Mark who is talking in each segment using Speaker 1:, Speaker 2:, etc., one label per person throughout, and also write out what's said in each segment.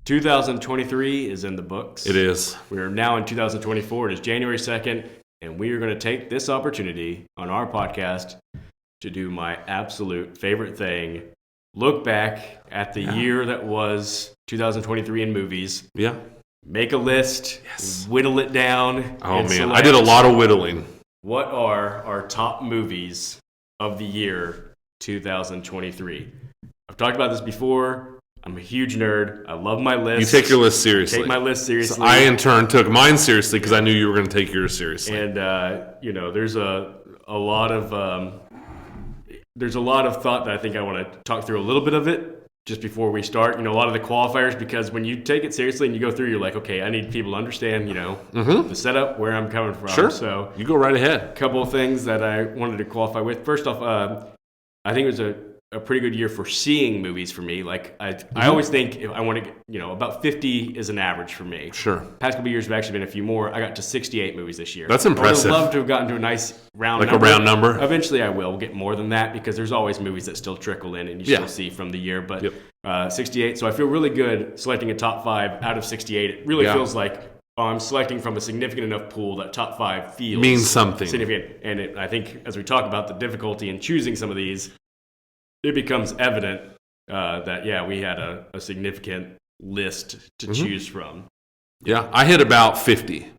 Speaker 1: 2023 is in the books.
Speaker 2: It is.
Speaker 1: We are now in 2024. It is January 2nd, and we are going to take this opportunity on our podcast to do my absolute favorite thing. Look back at the year that was 2023 in movies.
Speaker 2: Yeah.
Speaker 1: Make a list, whittle it down.
Speaker 2: Oh, man. I did a lot of whittling.
Speaker 1: What are our top movies of the year 2023? I've talked about this before. I'm a huge nerd. I love my list.
Speaker 2: You take your list seriously.
Speaker 1: Take my list seriously.
Speaker 2: So I, in turn, took mine seriously because I knew you were going to take yours seriously.
Speaker 1: And, there's a lot of thought that I think I want to talk through a little bit of it just before we start. A lot of the qualifiers, because when you take it seriously and you go through, you're like, okay, I need people to understand, the setup, where I'm coming from.
Speaker 2: Sure.
Speaker 1: So
Speaker 2: you go right ahead.
Speaker 1: A couple of things that I wanted to qualify with. First off, I think it was a pretty good year for seeing movies for me. Like I always think if I want to get, about 50 is an average for me.
Speaker 2: Sure.
Speaker 1: Past couple of years have actually been a few more. I got to 68 movies this year.
Speaker 2: That's impressive.
Speaker 1: I would love to have gotten to a nice round
Speaker 2: number.
Speaker 1: Like
Speaker 2: a round number?
Speaker 1: Eventually I will get more than that because there's always movies that still trickle in and you still see from the year. But 68. So I feel really good selecting a top 5 out of 68. It really feels like I'm selecting from a significant enough pool that top 5 feels
Speaker 2: means something
Speaker 1: significant. And I think as we talk about the difficulty in choosing some of these, it becomes evident that, we had a significant list to choose from.
Speaker 2: Yeah, I hit about 50.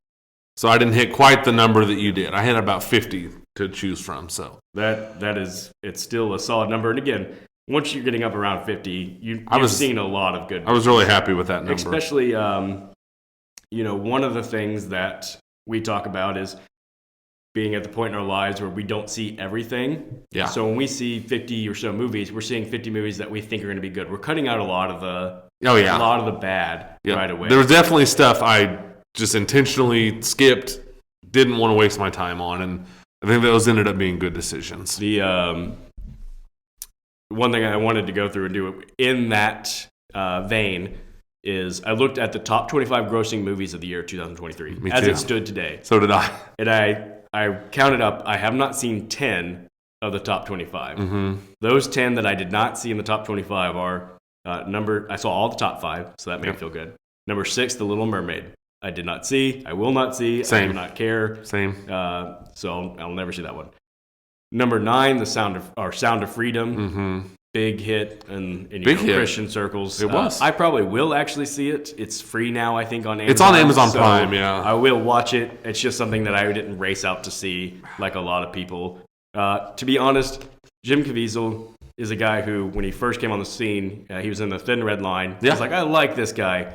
Speaker 2: So I didn't hit quite the number that you did. I had about 50 to choose from. So it's still a solid number. And again, once you're getting up around 50, you've seen a lot of good movies. I was really happy with that number.
Speaker 1: Especially, one of the things that we talk about is being at the point in our lives where we don't see everything.
Speaker 2: Yeah.
Speaker 1: So when we see 50 or so movies, we're seeing 50 movies that we think are going to be good. We're cutting out a lot of the bad right away.
Speaker 2: There was definitely stuff I just intentionally skipped, didn't want to waste my time on, and I think those ended up being good decisions.
Speaker 1: The one thing I wanted to go through and do in that vein is I looked at the top 25 grossing movies of the year 2023 as it stood today.
Speaker 2: So did I.
Speaker 1: And I counted up, I have not seen 10 of the top 25.
Speaker 2: Mm-hmm.
Speaker 1: Those 10 that I did not see in the top 25 are I saw all the top 5, so that made me feel good. Number 6, The Little Mermaid. I did not see, I will not see,
Speaker 2: Same.
Speaker 1: I do not care.
Speaker 2: Same.
Speaker 1: So I'll never see that one. Number 9, Sound of Freedom.
Speaker 2: Mm-hmm.
Speaker 1: Big hit in Christian circles.
Speaker 2: It was.
Speaker 1: I probably will actually see it. It's free now, I think, on Amazon.
Speaker 2: It's on Amazon
Speaker 1: so
Speaker 2: Prime, yeah.
Speaker 1: I will watch it. It's just something that I didn't race out to see like a lot of people. To be honest, Jim Caviezel is a guy who, when he first came on the scene, he was in The Thin Red Line.
Speaker 2: Yeah.
Speaker 1: I was like, I like this guy.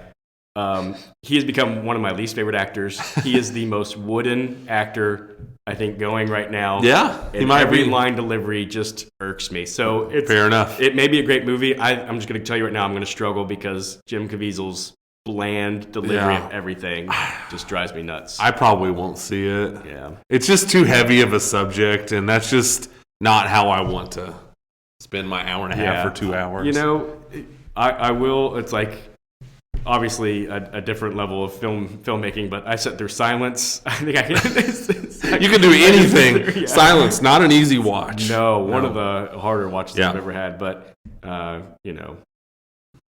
Speaker 1: He has become one of my least favorite actors. He is the most wooden actor I think going right now.
Speaker 2: Yeah,
Speaker 1: and every line delivery just irks me. So it's
Speaker 2: fair enough.
Speaker 1: It may be a great movie. I'm just going to tell you right now, I'm going to struggle because Jim Caviezel's bland delivery of everything just drives me nuts.
Speaker 2: I probably won't see it.
Speaker 1: Yeah,
Speaker 2: it's just too heavy of a subject, and that's just not how I want to spend my hour and a half or 2 hours.
Speaker 1: I will. It's like, obviously a different level of filmmaking, but I sat through Silence. I think I can.
Speaker 2: You can do anything. Yeah. Silence, not an easy watch.
Speaker 1: No, one of the harder watches I've ever had. But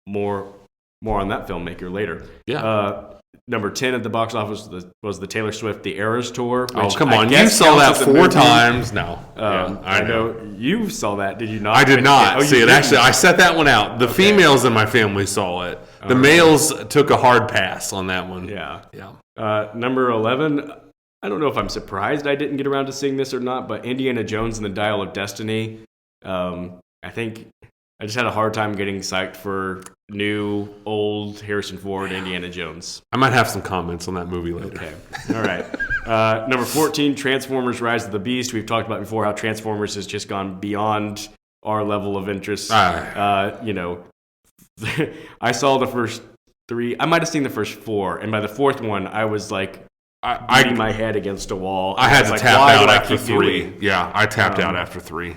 Speaker 1: more on that filmmaker later.
Speaker 2: Yeah.
Speaker 1: Number 10 at the box office was the Taylor Swift The Eras Tour.
Speaker 2: Oh, come on. You saw that 4 times. No.
Speaker 1: I know. You saw that, did you not?
Speaker 2: I did not see it.
Speaker 1: Didn't?
Speaker 2: Actually, I set that one out. The females in my family saw it. The males took a hard pass on that one.
Speaker 1: Yeah.
Speaker 2: Yeah.
Speaker 1: Number 11, I don't know if I'm surprised I didn't get around to seeing this or not, but Indiana Jones and the Dial of Destiny. I think I just had a hard time getting psyched for new, old Harrison Ford, Indiana Jones.
Speaker 2: I might have some comments on that movie later.
Speaker 1: Okay. All right. Number 14, Transformers Rise of the Beast. We've talked about before how Transformers has just gone beyond our level of interest. I saw the first 3. I might have seen the first 4. And by the 4th one, I was like beating my head against a wall.
Speaker 2: I had to tap out after 3. Yeah, I tapped out after 3.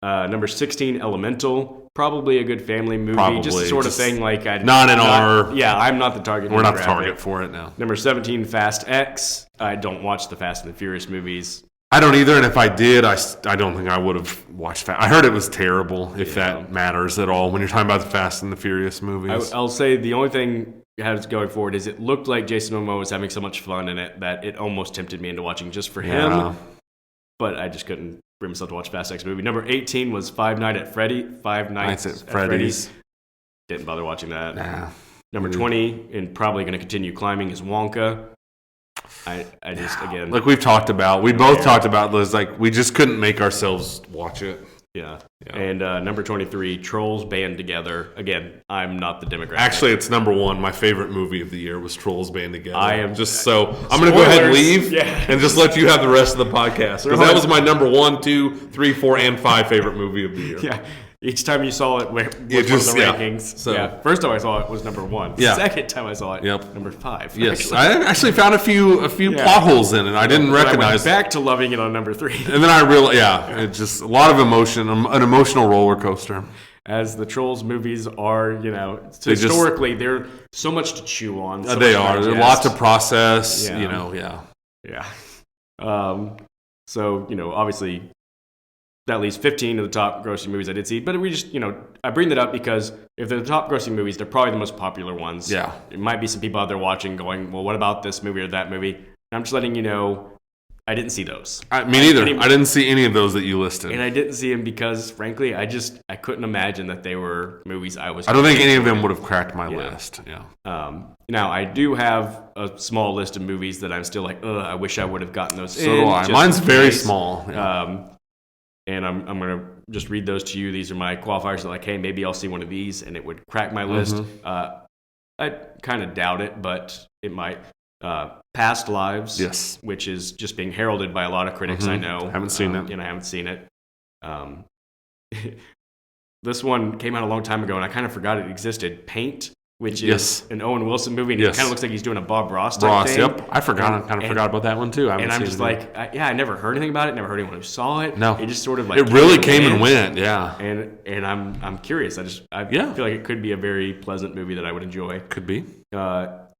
Speaker 1: Number 16, Elemental. Probably a good family movie. Just the sort of thing like I'm not the target.
Speaker 2: We're not the target for it now.
Speaker 1: Number 17, Fast X. I don't watch the Fast and the Furious movies.
Speaker 2: I don't either, and if I did, I don't think I would have watched Fast. I heard it was terrible, if that matters at all, when you're talking about the Fast and the Furious movies.
Speaker 1: I'll say the only thing it has going forward is it looked like Jason Momoa was having so much fun in it that it almost tempted me into watching just for him, but I just couldn't bring myself to watch Fast X movie. Number 18 was Five Nights at Freddy's. Didn't bother watching that.
Speaker 2: Nah.
Speaker 1: Number 20, and probably going to continue climbing, is Wonka. I just, again...
Speaker 2: Like we've talked about. We both talked about this. Like, we just couldn't make ourselves watch it.
Speaker 1: Yeah. And number 23, Trolls Band Together. Again, I'm not the demographic.
Speaker 2: Actually, it's number 1. My favorite movie of the year was Trolls Band Together. I'm going to go ahead and leave and just let you have the rest of the podcast. Because that was my number 1, 2, 3, 4, and 5 favorite movie of the year.
Speaker 1: Yeah. Each time you saw it was one of the rankings. So, first time I saw it was number 1.
Speaker 2: Yeah.
Speaker 1: Second time I saw it, number 5.
Speaker 2: Yes, I actually found a few plot holes in it. I didn't recognize.
Speaker 1: I went back to loving it on number 3.
Speaker 2: And then I realized, it's just a lot of emotion, an emotional roller coaster.
Speaker 1: As the Trolls movies are, historically, they're so much to chew on.
Speaker 2: They are. There's a lot to process.
Speaker 1: Yeah. So obviously, that leaves 15 of the top grossing movies I did see. But we just, I bring that up because if they're the top grossing movies, they're probably the most popular ones.
Speaker 2: Yeah.
Speaker 1: There might be some people out there watching going, well, what about this movie or that movie? And I'm just letting you know, I didn't see those.
Speaker 2: Me neither. I didn't see any of those that you listed.
Speaker 1: And I didn't see them because, frankly, I couldn't imagine that they were movies I was...
Speaker 2: I don't think any of them would have cracked my list. Yeah.
Speaker 1: Now, I do have a small list of movies that I'm still like, I wish I would have gotten those in.
Speaker 2: So do I. Mine's very small. Yeah.
Speaker 1: And I'm going to just read those to you. These are my qualifiers. Like, hey, maybe I'll see one of these and it would crack my list. I kind of doubt it, but it might. Past Lives,
Speaker 2: yes,
Speaker 1: which is just being heralded by a lot of critics. I know.
Speaker 2: I haven't seen it.
Speaker 1: And I haven't seen it. This one came out a long time ago, and I kind of forgot it existed. Paint, which is an Owen Wilson movie, and it kind of looks like he's doing a Bob Ross type thing.
Speaker 2: Yep. I forgot about that one too.
Speaker 1: And I'm just like, I never heard anything about it. Never heard anyone who saw it.
Speaker 2: No,
Speaker 1: it just sort of like
Speaker 2: it really came and went. Yeah.
Speaker 1: And I'm curious. I feel like it could be a very pleasant movie that I would enjoy.
Speaker 2: Could be.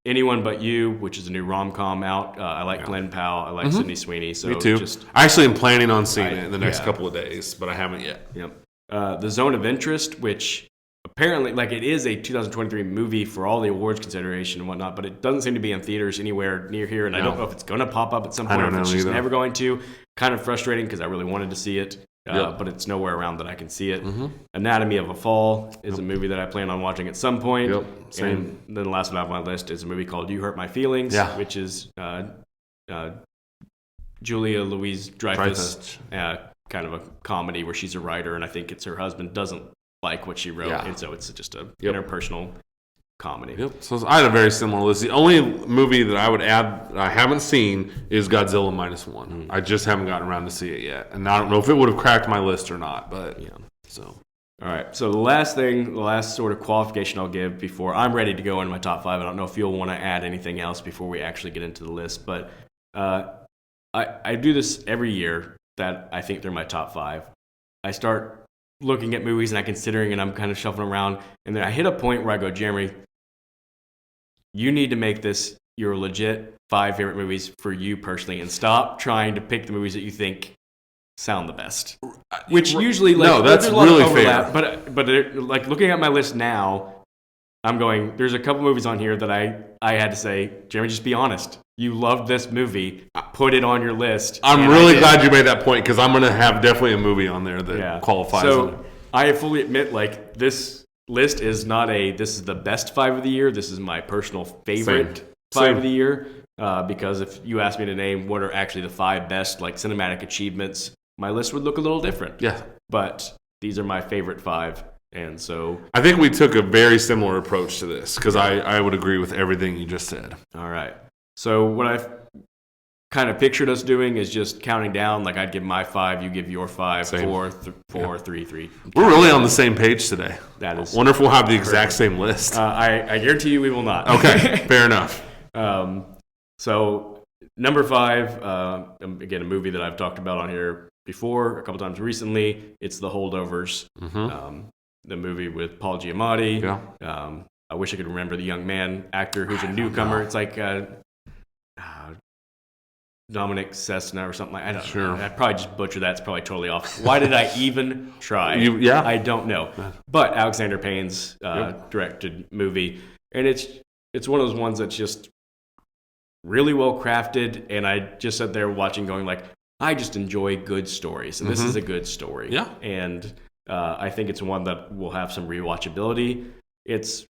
Speaker 1: Anyone But You, which is a new rom-com out. I like Glenn Powell. I like Sydney Sweeney. So
Speaker 2: me too. I actually am planning on seeing it in the next couple of days, but I haven't yet.
Speaker 1: Yep. The Zone of Interest, which apparently, it is a 2023 movie for all the awards consideration and whatnot, but it doesn't seem to be in theaters anywhere near here, and I don't know if it's going to pop up at some point, or if it's just never going to. Kind of frustrating because I really wanted to see it, but it's nowhere around that I can see it. Anatomy of a Fall is a movie that I plan on watching at some point. And then the last one on my list is a movie called You Hurt My Feelings, which is Julia Louis-Dreyfus, kind of a comedy where she's a writer, and I think it's her husband doesn't like what she wrote, and so it's just a interpersonal comedy.
Speaker 2: So I had a very similar list. The only movie that I would add that I haven't seen is Godzilla -1. I just haven't gotten around to see it yet, and I don't know if it would have cracked my list or not. But so.
Speaker 1: All right. So the last sort of qualification I'll give before I'm ready to go into my top 5. I don't know if you'll want to add anything else before we actually get into the list, but I do this every year that I think they're my top 5. I start looking at movies and I'm considering, and I'm kind of shuffling around, and then I hit a point where I go, Jeremy, you need to make this your legit 5 favorite movies for you personally, and stop trying to pick the movies that you think sound the best. Which usually,
Speaker 2: that's really fair.
Speaker 1: But looking at my list now, I'm going, there's a couple movies on here that I had to say, Jeremy, just be honest. You loved this movie. Put it on your list.
Speaker 2: I'm really glad you made that point, because I'm going to have definitely a movie on there that qualifies.
Speaker 1: So I fully admit, this list is not this is the best 5 of the year. This is my personal favorite 5 of the year. Because if you ask me to name what are actually the 5 best cinematic achievements, my list would look a little different.
Speaker 2: Yeah.
Speaker 1: But these are my favorite 5. And so
Speaker 2: I think we took a very similar approach to this, because I would agree with everything you just said.
Speaker 1: All right. So what I've kind of pictured us doing is just counting down. I'd give my 5, you give your 5,
Speaker 2: same.
Speaker 1: 4, 3, 3.
Speaker 2: We're really on the same page today.
Speaker 1: That is.
Speaker 2: Wonder if we'll have the exact same list.
Speaker 1: I guarantee you we will not.
Speaker 2: Okay, fair enough.
Speaker 1: So number 5, again, a movie that I've talked about on here before a couple times recently. It's The Holdovers, the movie with Paul Giamatti.
Speaker 2: Yeah.
Speaker 1: I wish I could remember the young man actor who's a newcomer. It's Dominic Cessna or something like I don't
Speaker 2: Sure.
Speaker 1: know. I'd probably just butcher that. It's probably totally off. Why did I even try?
Speaker 2: Yeah.
Speaker 1: I don't know. But Alexander Payne's directed movie, and it's one of those ones that's just really well crafted, and I just sat there watching going like, I just enjoy good stories, and this is a good story.
Speaker 2: Yeah.
Speaker 1: And I think it's one that will have some rewatchability. It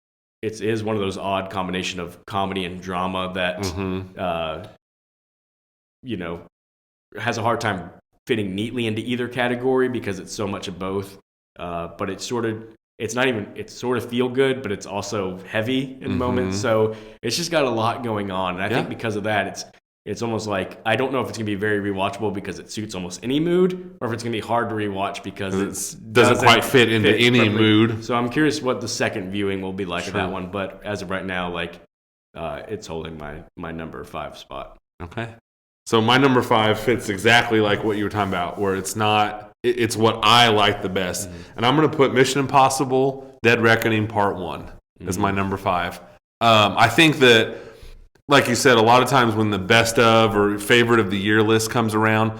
Speaker 1: is one of those odd combination of comedy and drama that has a hard time fitting neatly into either category because it's so much of both. But it's sort of feel good, but it's also heavy in moments. So it's just got a lot going on. And I think because of that, it's almost like, I don't know if it's going to be very rewatchable because it suits almost any mood, or if it's going to be hard to rewatch because it
Speaker 2: doesn't quite fit into any
Speaker 1: perfectly.
Speaker 2: mood.
Speaker 1: So I'm curious what the second viewing will be like of that one. But as of right now, it's holding my number 5 spot.
Speaker 2: Okay. So my number 5 fits exactly like what you were talking about, where it's what I like the best. And I'm going to put Mission Impossible Dead Reckoning Part 1 as my number 5. I think that, like you said, a lot of times when the best of or favorite of the year list comes around,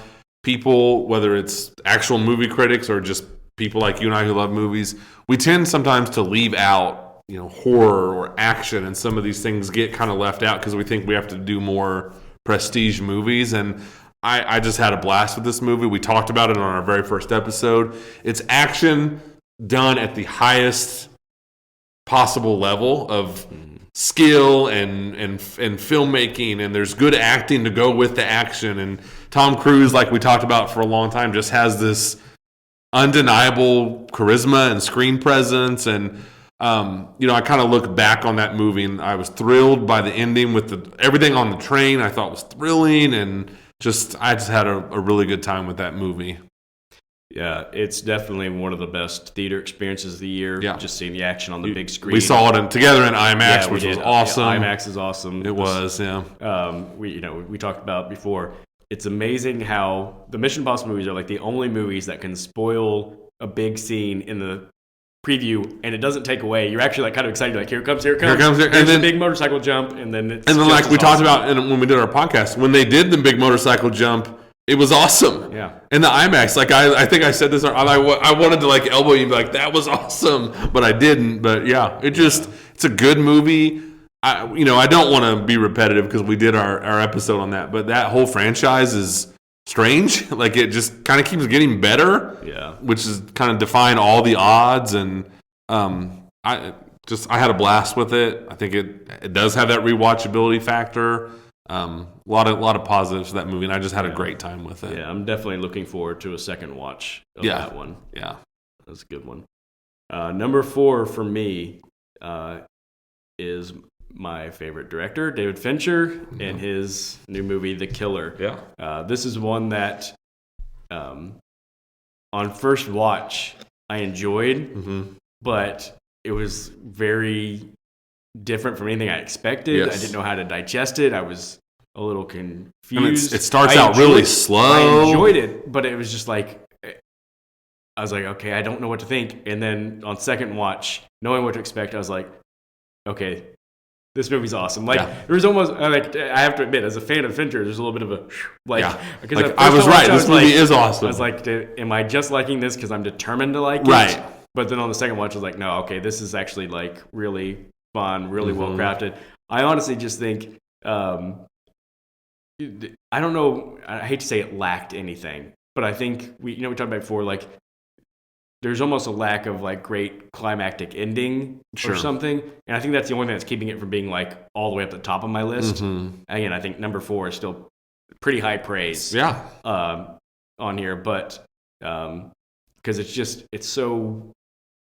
Speaker 2: people, whether it's actual movie critics or just people like you and I who love movies, we tend sometimes to leave out, horror or action, and some of these things get kind of left out because we think we have to do more prestige movies. And I just had a blast with this movie. We talked about it on our very first episode. It's action done at the highest possible level of skill and filmmaking, and there's good acting to go with the action. And Tom Cruise, like we talked about for a long time, just has this undeniable charisma and screen presence. And I kind of look back on that movie, and I was thrilled by the ending with everything on the train. I thought was thrilling, and I just had a really good time with that movie.
Speaker 1: Yeah, it's definitely one of the best theater experiences of the year.
Speaker 2: Yeah.
Speaker 1: Just seeing the action on the big screen.
Speaker 2: We saw it together in IMAX, which was awesome.
Speaker 1: Yeah, IMAX is awesome.
Speaker 2: It was, yeah.
Speaker 1: We talked about before. It's amazing how the Mission Impossible movies are like the only movies that can spoil a big scene in the preview, and it doesn't take away. You're actually like kind of excited, like here it comes.
Speaker 2: And
Speaker 1: then
Speaker 2: then
Speaker 1: a big motorcycle jump, and then
Speaker 2: like we talked about when we did our podcast, when they did the big motorcycle jump, it was awesome.
Speaker 1: Yeah.
Speaker 2: And the IMAX, like I think I said this, I wanted to like elbow you and be like, that was awesome, but I didn't. But yeah, it's a good movie. I don't want to be repetitive because we did our episode on that, but that whole franchise is strange. Like it just kind of keeps getting better.
Speaker 1: Yeah. Which
Speaker 2: is kind of defying all the odds. And I had a blast with it. I think it does have that rewatchability factor. A lot of positives to that movie, and I just had a great time with it.
Speaker 1: Yeah, I'm definitely looking forward to a second watch of that one.
Speaker 2: Yeah,
Speaker 1: that's a good one. Number 4 for me is my favorite director, David Fincher, and his new movie, The Killer.
Speaker 2: Yeah,
Speaker 1: this is one that, on first watch, I enjoyed, but it was very different from anything I expected.
Speaker 2: Yes.
Speaker 1: I didn't know how to digest it. I was a little confused.
Speaker 2: I mean, it starts out really slow.
Speaker 1: I enjoyed it, but it was just like, I was like, okay, I don't know what to think. And then on second watch, knowing what to expect, I was like, okay, this movie's awesome. Like, there was almost, like, I have to admit, as a fan of Fincher, there's a little bit of a, because
Speaker 2: like, I was right. This movie is awesome.
Speaker 1: I was like, am I just liking this because I'm determined to like it?
Speaker 2: Right.
Speaker 1: But then on the second watch, I was like, no, okay, this is actually like really fun, really well crafted. I honestly just think, I don't know, I hate to say it lacked anything, but I think we talked about before, like there's almost a lack of like great climactic ending or something, and I think that's the only thing that's keeping it from being like all the way up the top of my list. Again, I think number 4 is still pretty high praise. On here, but because it's so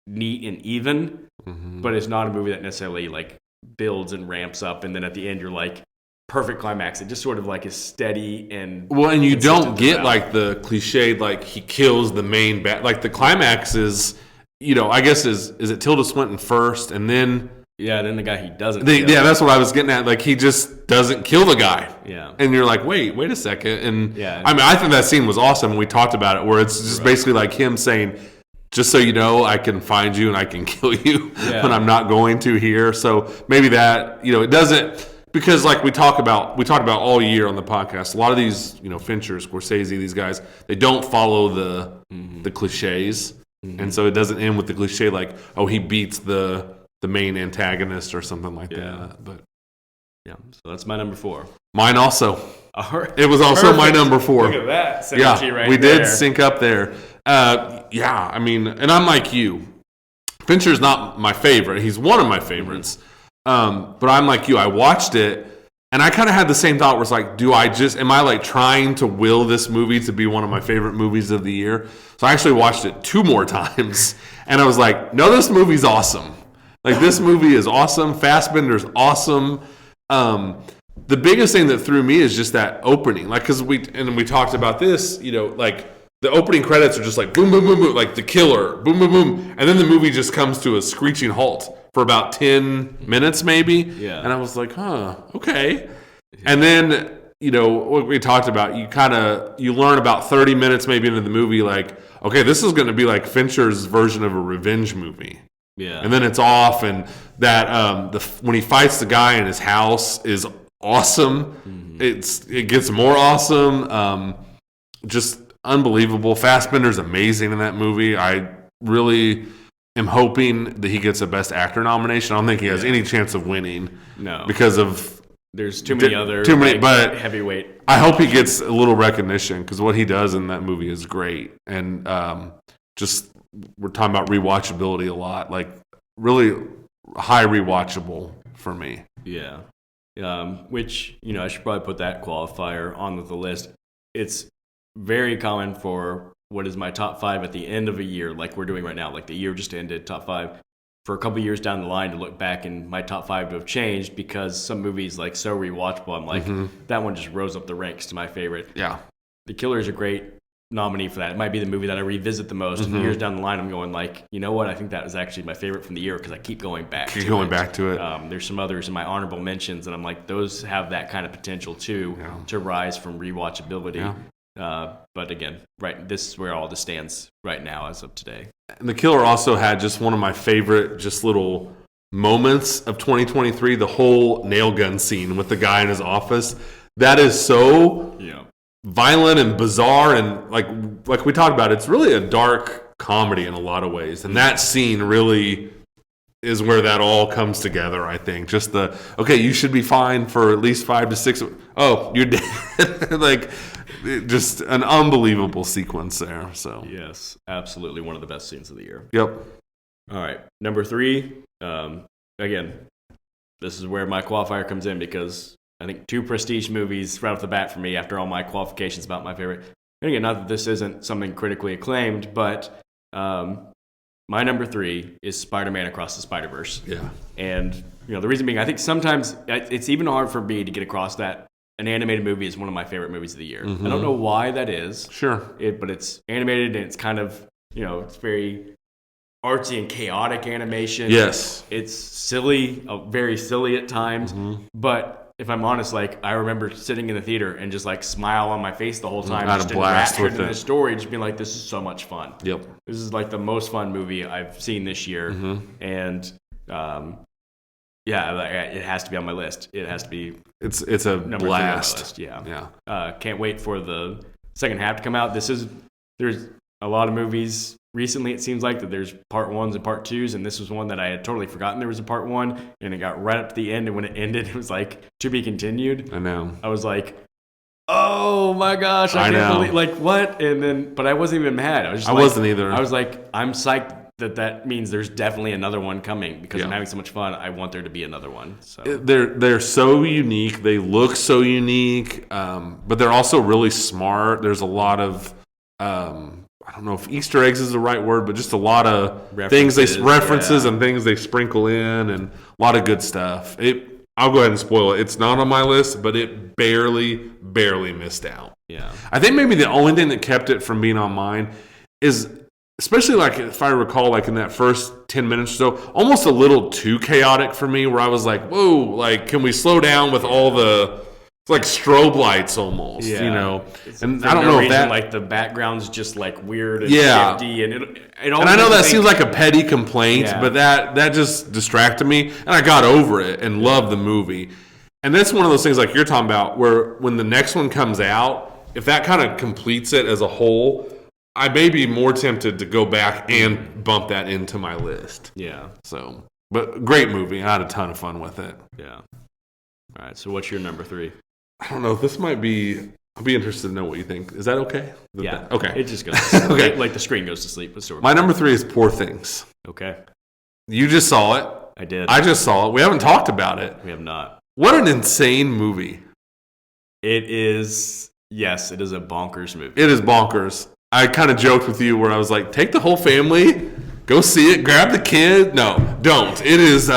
Speaker 1: neat and even, but it's not a movie that necessarily like builds and ramps up, and then at the end you're like perfect climax. It just sort of like is steady and
Speaker 2: and you don't get like the cliched like he kills the main bad. Like the climax is, I guess is it Tilda Swinton first, and then
Speaker 1: then the guy he doesn't.
Speaker 2: That's what I was getting at. Like he just doesn't kill the guy.
Speaker 1: Yeah,
Speaker 2: and you're like, wait a second. And I mean, I think that scene was awesome. We talked about it, where it's just basically like him saying, just so you know, I can find you and I can kill you, but I'm not going to here. So maybe that, it doesn't because like we talked about all year on the podcast, a lot of these, Fincher, Scorsese, these guys, they don't follow the cliches. And so it doesn't end with the cliche like, oh, he beats the main antagonist or something like that. But
Speaker 1: yeah, so that's my number 4.
Speaker 2: Mine also.
Speaker 1: All right.
Speaker 2: It was also my number 4.
Speaker 1: Look at that synergy right
Speaker 2: we
Speaker 1: there.
Speaker 2: did sync up there. I mean, and I'm like you. Fincher's not my favorite. He's one of my favorites. But I'm like you. I watched it, and I kind of had the same thought where it's like, am I like trying to will this movie to be one of my favorite movies of the year? So I actually watched it 2 more times, and I was like, no, this movie's awesome. Like, this movie is awesome. Fassbender's awesome. The biggest thing that threw me is just that opening. Like, because we talked about this, like, the opening credits are just like boom, boom, boom, boom, like The Killer, boom, boom, boom. And then the movie just comes to a screeching halt for about 10 minutes maybe.
Speaker 1: Yeah.
Speaker 2: And I was like, okay. And then, what we talked about, you learn about 30 minutes maybe into the movie, like, okay, this is going to be like Fincher's version of a revenge movie.
Speaker 1: Yeah.
Speaker 2: And then it's off, and that when he fights the guy in his house is awesome. It gets more awesome. Just unbelievable. Fassbender's amazing in that movie. I really am hoping that he gets a Best Actor nomination. I don't think he has any chance of winning.
Speaker 1: No,
Speaker 2: because of
Speaker 1: there's too many
Speaker 2: but
Speaker 1: heavyweight.
Speaker 2: I hope he gets a little recognition because what he does in that movie is great. And just we're talking about rewatchability a lot, like really high rewatchable for me.
Speaker 1: Yeah. Which, I should probably put that qualifier on the list. It's very common for what is my top 5 at the end of a year, like we're doing right now, like the year just ended, top 5, for a couple years down the line to look back and my top 5 to have changed because some movies like so rewatchable. I'm like, that one just rose up the ranks to my favorite.
Speaker 2: Yeah.
Speaker 1: The Killer is a great nominee for that. It might be the movie that I revisit the most. And years down the line, I'm going like, you know what? I think that was actually my favorite from the year because I keep going back to it. There's some others in my honorable mentions, and I'm like, those have that kind of potential too to rise from rewatchability. Yeah. But again, this is where all this stands right now as of today.
Speaker 2: And The Killer also had just one of my favorite just little moments of 2023, the whole nail gun scene with the guy in his office. That is so violent and bizarre, and like we talked about, it's really a dark comedy in a lot of ways. And that scene really is where that all comes together, I think. Just you should be fine for at least 5 to 6. Oh, you're dead. Like, just an unbelievable sequence there. So
Speaker 1: yes, absolutely one of the best scenes of the year.
Speaker 2: Yep.
Speaker 1: All right, number 3. Again, this is where my qualifier comes in because I think 2 prestige movies right off the bat for me after all my qualifications about my favorite. And again, not that this isn't something critically acclaimed, but my number 3 is Spider-Man Across the Spider-Verse.
Speaker 2: Yeah.
Speaker 1: And the reason being, I think sometimes it's even hard for me to get across that an animated movie is one of my favorite movies of the year. I don't know why that is.
Speaker 2: Sure.
Speaker 1: But it's animated and it's kind of, it's very artsy and chaotic animation.
Speaker 2: Yes.
Speaker 1: It's silly, very silly at times. But if I'm honest, like I remember sitting in the theater and just like smile on my face the whole time.
Speaker 2: Just enraptured
Speaker 1: in the story, just being like, this is so much fun.
Speaker 2: Yep.
Speaker 1: This is like the most fun movie I've seen this year. And it has to be on my list. It has to be.
Speaker 2: It's a blast.
Speaker 1: List. Yeah. Can't wait for the second half to come out. There's a lot of movies recently. It seems like that there's part 1s and part 2s, and this was one that I had totally forgotten there was a part 1, and it got right up to the end, and when it ended, it was like to be continued.
Speaker 2: I know.
Speaker 1: I was like, oh my gosh, I can't believe, like what? And then, but I wasn't even mad. I
Speaker 2: wasn't either.
Speaker 1: I was like, I'm psyched that means there's definitely another one coming because I'm having so much fun. I want there to be another one. So
Speaker 2: they're so unique. They look so unique, but they're also really smart. There's a lot of I don't know if Easter eggs is the right word, but just a lot of references and things they sprinkle in, and a lot of good stuff. I'll go ahead and spoil it. It's not on my list, but it barely missed out.
Speaker 1: Yeah,
Speaker 2: I think maybe the only thing that kept it from being on mine is, especially like if I recall, like in that first 10 minutes or so, almost a little too chaotic for me, where I was like, whoa, like can we slow down with all the like strobe lights almost, and I don't know if that,
Speaker 1: like the background's just like weird and shifty, and it
Speaker 2: and I know that seems like a petty complaint, but that just distracted me, and I got over it and loved the movie. And that's one of those things like you're talking about where when the next one comes out, if that kind of completes it as a whole, I may be more tempted to go back and bump that into my list.
Speaker 1: Yeah.
Speaker 2: So, but great movie. I had a ton of fun with it.
Speaker 1: Yeah. All right. So what's your number 3?
Speaker 2: I don't know. This might be. I'll be interested to know what you think. Is that okay?
Speaker 1: Yeah.
Speaker 2: Okay.
Speaker 1: It just goes to sleep.
Speaker 2: Okay.
Speaker 1: Like the screen goes to sleep. But
Speaker 2: my number 3 is Poor Things.
Speaker 1: Okay.
Speaker 2: You just saw it.
Speaker 1: I did.
Speaker 2: I just saw it. We haven't talked about it.
Speaker 1: We have not.
Speaker 2: What an insane movie.
Speaker 1: It is. Yes, it is a bonkers movie.
Speaker 2: It is bonkers. I kind of joked with you where I was like, take the whole family, go see it, grab the kid. No, don't. It is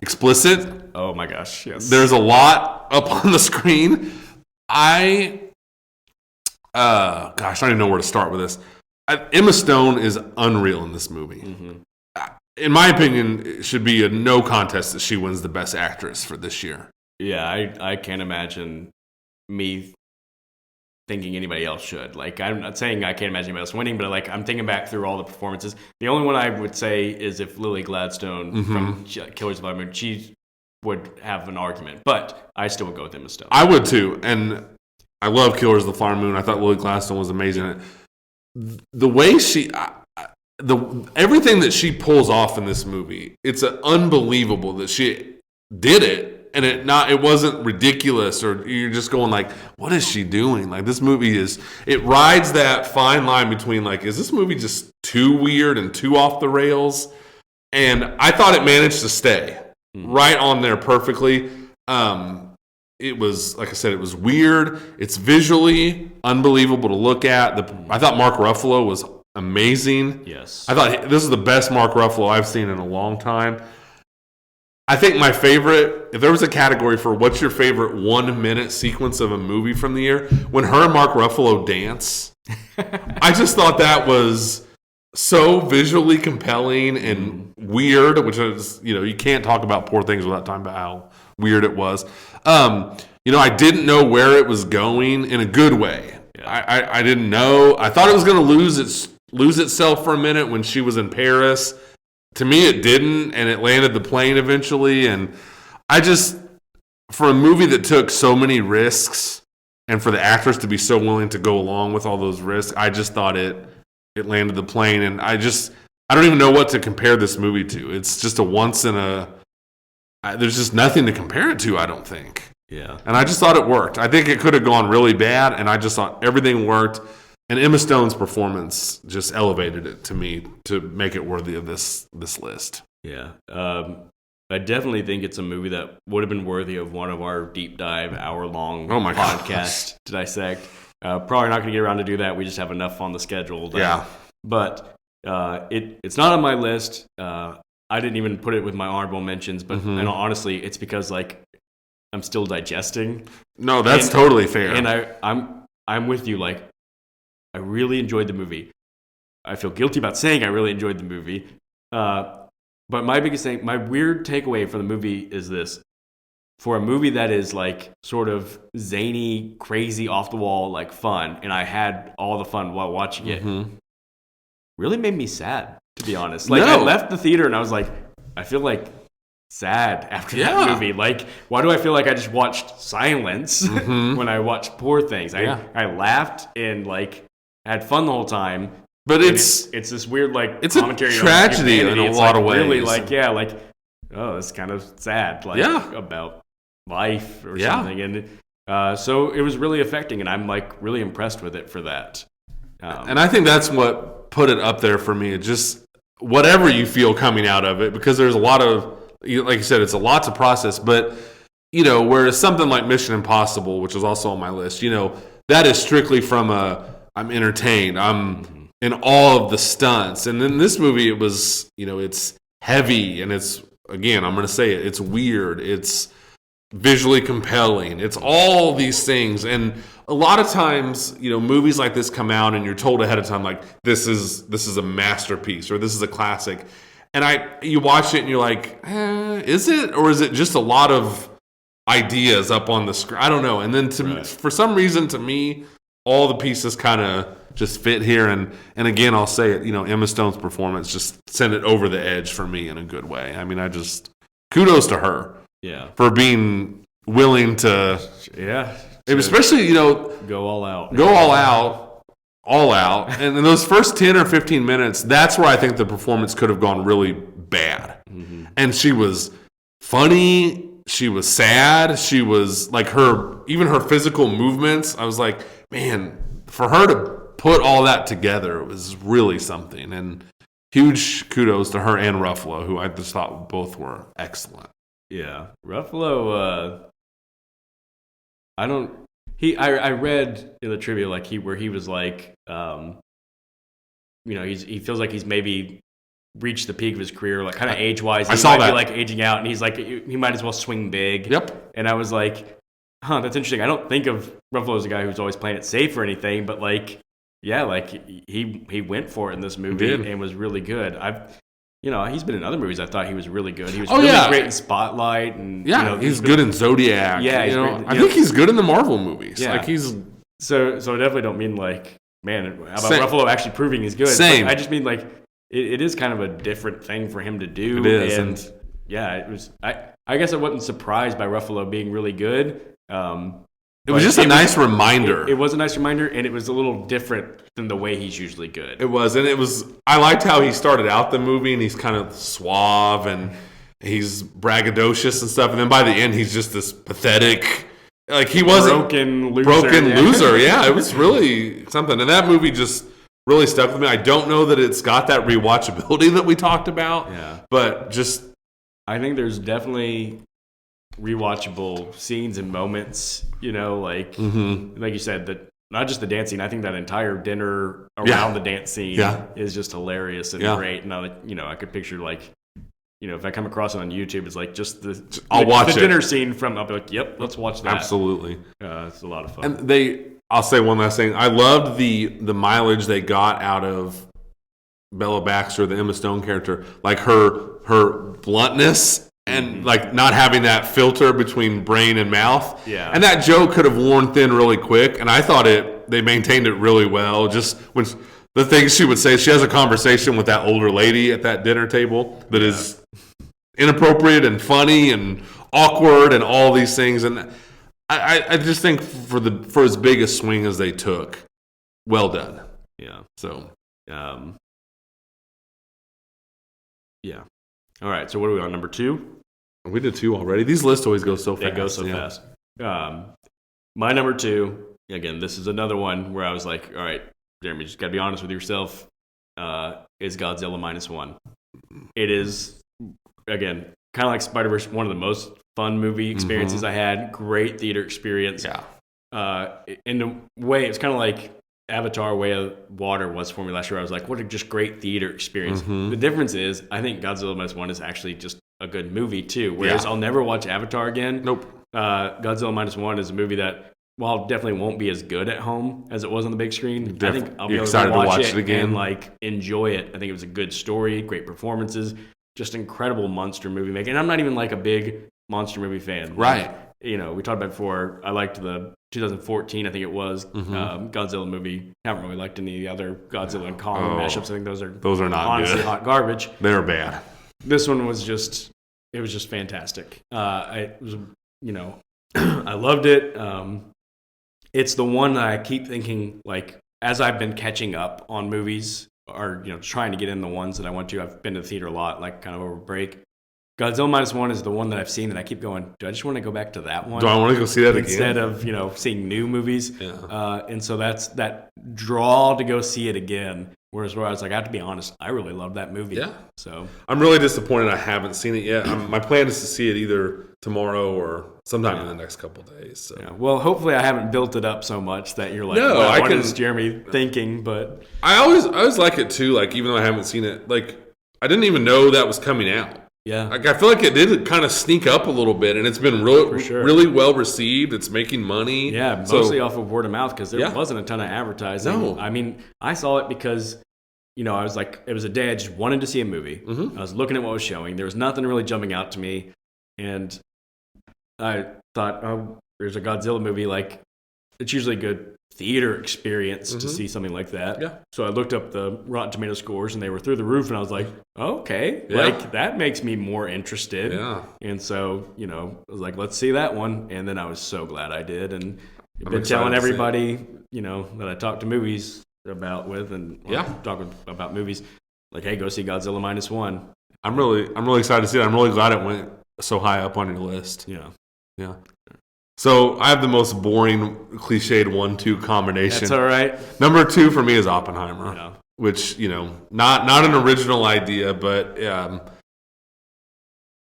Speaker 2: explicit.
Speaker 1: Oh my gosh, yes.
Speaker 2: There's a lot up on the screen. I don't even know where to start with this. Emma Stone is unreal in this movie.
Speaker 1: Mm-hmm.
Speaker 2: In my opinion, it should be a no contest that she wins the Best Actress for this year.
Speaker 1: Yeah, I can't imagine me thinking anybody else should. Like, I'm not saying I can't imagine anybody else winning, but like I'm thinking back through all the performances. The only one I would say is if Lily Gladstone from Killers of the Flower Moon, she would have an argument, but I still would go with Emma Stone.
Speaker 2: I would too, and I love Killers of the Flower Moon. I thought Lily Gladstone was amazing. The way everything that she pulls off in this movie, it's unbelievable that she did it. And it wasn't ridiculous, or you're just going like, what is she doing? Like, this movie it rides that fine line between like, is this movie just too weird and too off the rails? And I thought it managed to stay right on there perfectly. It was, like I said, it was weird. It's visually unbelievable to look at. I thought Mark Ruffalo was amazing.
Speaker 1: Yes.
Speaker 2: I thought this is the best Mark Ruffalo I've seen in a long time. I think my favorite, if there was a category for what's your favorite 1-minute sequence of a movie from the year, when her and Mark Ruffalo dance, I just thought that was so visually compelling and weird, which is, you can't talk about Poor Things without talking about how weird it was. I didn't know where it was going in a good way. Yeah. I didn't know. I thought it was going to lose itself for a minute when she was in Paris. To me, it didn't, and it landed the plane eventually. And for a movie that took so many risks, and for the actors to be so willing to go along with all those risks, I just thought it landed the plane. And I don't even know what to compare this movie to. It's just there's just nothing to compare it to, I don't think.
Speaker 1: Yeah. And
Speaker 2: I just thought it worked. I think it could have gone really bad, and I just thought everything worked. And Emma Stone's performance just elevated it to me to make it worthy of this list.
Speaker 1: Yeah. I definitely think it's a movie that would have been worthy of one of our deep dive hour-long podcasts to dissect. Probably not going to get around to do that. We just have enough on the schedule.
Speaker 2: Yeah.
Speaker 1: But it's not on my list. I didn't even put it with my honorable mentions, but honestly, it's because like I'm still digesting.
Speaker 2: No, that's totally fair.
Speaker 1: And I'm with you. Like, I really enjoyed the movie. I feel guilty about saying I really enjoyed the movie. But my biggest thing, my weird takeaway from the movie is this. For a movie that is like sort of zany, crazy, off the wall, like fun, and I had all the fun while watching it, really made me sad, to be honest. Like, I left the theater and I was like, I feel like sad after that movie. Like, why do I feel like I just watched Silence when I watched Poor Things? I laughed and like had fun the whole time.
Speaker 2: But it's
Speaker 1: this weird like
Speaker 2: it's
Speaker 1: commentary
Speaker 2: a tragedy
Speaker 1: on
Speaker 2: in a lot of ways.
Speaker 1: Really, like oh, it's kind of sad, like about life or something. And so it was really affecting, and I'm like really impressed with it for that.
Speaker 2: And I think that's what put it up there for me. It just whatever you feel coming out of it, because there's a lot of, like you said, it's a lot to process. But whereas something like Mission Impossible, which is also on my list, that is strictly from I'm entertained. I'm in awe of the stunts. And in this movie, it was, it's heavy, and it's, again, I'm going to say it, it's weird. It's visually compelling. It's all these things. And a lot of times, movies like this come out and you're told ahead of time, like, this is a masterpiece or this is a classic. And you watch it and you're like, is it? Or is it just a lot of ideas up on the screen? I don't know. And then for some reason, to me, all the pieces kind of just fit here. And again, I'll say it, Emma Stone's performance just sent it over the edge for me in a good way. I mean, kudos to her.
Speaker 1: Yeah.
Speaker 2: For being willing to,
Speaker 1: Yeah.
Speaker 2: especially,
Speaker 1: Go all out.
Speaker 2: go all out. And in those first 10 or 15 minutes, that's where I think the performance could have gone really bad. Mm-hmm. And she was funny. She was sad. She was like even her physical movements. I was like, man, for her to put all that together was really something. And huge kudos to her and Ruffalo, who I just thought both were excellent.
Speaker 1: Yeah. Ruffalo, I read in the trivia where he was like, he feels like he's maybe reached the peak of his career, like kind of age wise.
Speaker 2: I saw that.
Speaker 1: Be like aging out, and he's like, he might as well swing big.
Speaker 2: Yep.
Speaker 1: And I was like, that's interesting. I don't think of Ruffalo as a guy who's always playing it safe or anything, but he went for it in this movie and was really good. He's been in other movies. I thought he was really good. He was great in Spotlight, and
Speaker 2: he's good in Zodiac. Yeah, I think he's good in the Marvel movies.
Speaker 1: Yeah. So I definitely don't mean like, man, how about Ruffalo actually proving he's good?
Speaker 2: Same.
Speaker 1: I just mean like it is kind of a different thing for him to do.
Speaker 2: It is,
Speaker 1: and it was. I guess I wasn't surprised by Ruffalo being really good.
Speaker 2: It was just a nice reminder.
Speaker 1: It was a nice reminder, and it was a little different than the way he's usually good.
Speaker 2: It was, and I liked how he started out the movie, and he's kind of suave, and he's braggadocious and stuff, and then by the end, he's just this pathetic, like he wasn't
Speaker 1: broken loser.
Speaker 2: Loser. Yeah, it was really something, and that movie just really stuck with me. I don't know that it's got that rewatchability that we talked about, but just
Speaker 1: I think there's definitely rewatchable scenes and moments, like you said, that not just the dance scene. I think that entire dinner around the dance scene is just hilarious and great. And I could picture if I come across it on YouTube, it's like just
Speaker 2: I'll watch
Speaker 1: the dinner scene I'll be like, yep, let's watch that.
Speaker 2: Absolutely.
Speaker 1: It's a lot of fun.
Speaker 2: And I'll say one last thing. I loved the mileage they got out of Bella Baxter, the Emma Stone character, like her bluntness. And like not having that filter between brain and mouth.
Speaker 1: Yeah.
Speaker 2: And that joke could have worn thin really quick. And I thought they maintained it really well. Just when the things she would say, she has a conversation with that older lady at that dinner table that is inappropriate and funny and awkward and all these things. And I just think for as big a swing as they took, well done.
Speaker 1: Yeah.
Speaker 2: So,
Speaker 1: yeah. All right, so what are we on, number 2?
Speaker 2: We did 2 already. These lists always go so fast.
Speaker 1: They go so fast. My number 2, again, this is another one where I was like, all right, Jeremy, just got to be honest with yourself, is Godzilla -1. It is, again, kind of like Spider-Verse, one of the most fun movie experiences I had. Great theater experience.
Speaker 2: Yeah.
Speaker 1: In a way, it's kind of like Avatar: Way of Water was for me last year. I was like, what a just great theater experience. The difference is, I think Godzilla -1 is actually just a good movie too. Whereas I'll never watch Avatar again.
Speaker 2: Nope.
Speaker 1: Godzilla -1 is a movie that, while definitely won't be as good at home as it was on the big screen, I think I'll be able to watch it again and enjoy it. I think it was a good story, great performances, just incredible monster movie making. And I'm not even like a big monster movie fan.
Speaker 2: Right.
Speaker 1: We talked about before. I liked the 2014, I think it was, Godzilla movie. Haven't really liked any of the other Godzilla and Kong mashups. I think those are
Speaker 2: not
Speaker 1: honestly
Speaker 2: good.
Speaker 1: Hot garbage.
Speaker 2: They're bad.
Speaker 1: This one was just fantastic. I loved it. It's the one that I keep thinking, like, as I've been catching up on movies or trying to get in the ones that I want to. I've been to the theater a lot, like kind of over break. Godzilla -1 is the one that I've seen that I keep going, do I just want to go back to that one?
Speaker 2: Do I want to go see that
Speaker 1: instead
Speaker 2: again?
Speaker 1: of seeing new movies?
Speaker 2: Yeah.
Speaker 1: And so that's that draw to go see it again. Whereas where I was like, I have to be honest, I really love that movie.
Speaker 2: Yeah.
Speaker 1: So
Speaker 2: I'm really disappointed I haven't seen it yet. My plan is to see it either tomorrow or sometime in the next couple of days. So.
Speaker 1: Yeah. Well, hopefully I haven't built it up so much that you're like,
Speaker 2: no,
Speaker 1: well, what is Jeremy thinking? But
Speaker 2: I always like it too. Like, even though I haven't seen it, like, I didn't even know that was coming out.
Speaker 1: Yeah.
Speaker 2: Like, I feel like it did kind of sneak up a little bit, and it's been really well received. It's making money.
Speaker 1: Yeah, mostly off of word of mouth because there wasn't a ton of advertising.
Speaker 2: No.
Speaker 1: I mean, I saw it because, I was like, it was a day I just wanted to see a movie.
Speaker 2: Mm-hmm.
Speaker 1: I was looking at what was showing. There was nothing really jumping out to me. And I thought, oh, there's a Godzilla movie. Like, it's usually a good theater experience to see something like that.
Speaker 2: Yeah.
Speaker 1: So I looked up the Rotten Tomato scores, and they were through the roof, and I was like, okay,
Speaker 2: Yeah.
Speaker 1: like that makes me more interested.
Speaker 2: Yeah.
Speaker 1: And so, I was like, let's see that one. And then I was so glad I did. And I've
Speaker 2: I'm
Speaker 1: been
Speaker 2: excited
Speaker 1: telling
Speaker 2: to see
Speaker 1: everybody, that I talk to movies about with and about movies, like, hey, go see Godzilla -1.
Speaker 2: I'm really excited to see it. I'm really glad it went so high up on your list.
Speaker 1: Yeah.
Speaker 2: Yeah. So I have the most boring, cliched 1-2 combination.
Speaker 1: That's all right.
Speaker 2: Number 2 for me is Oppenheimer,
Speaker 1: Yeah.
Speaker 2: which not an original idea, but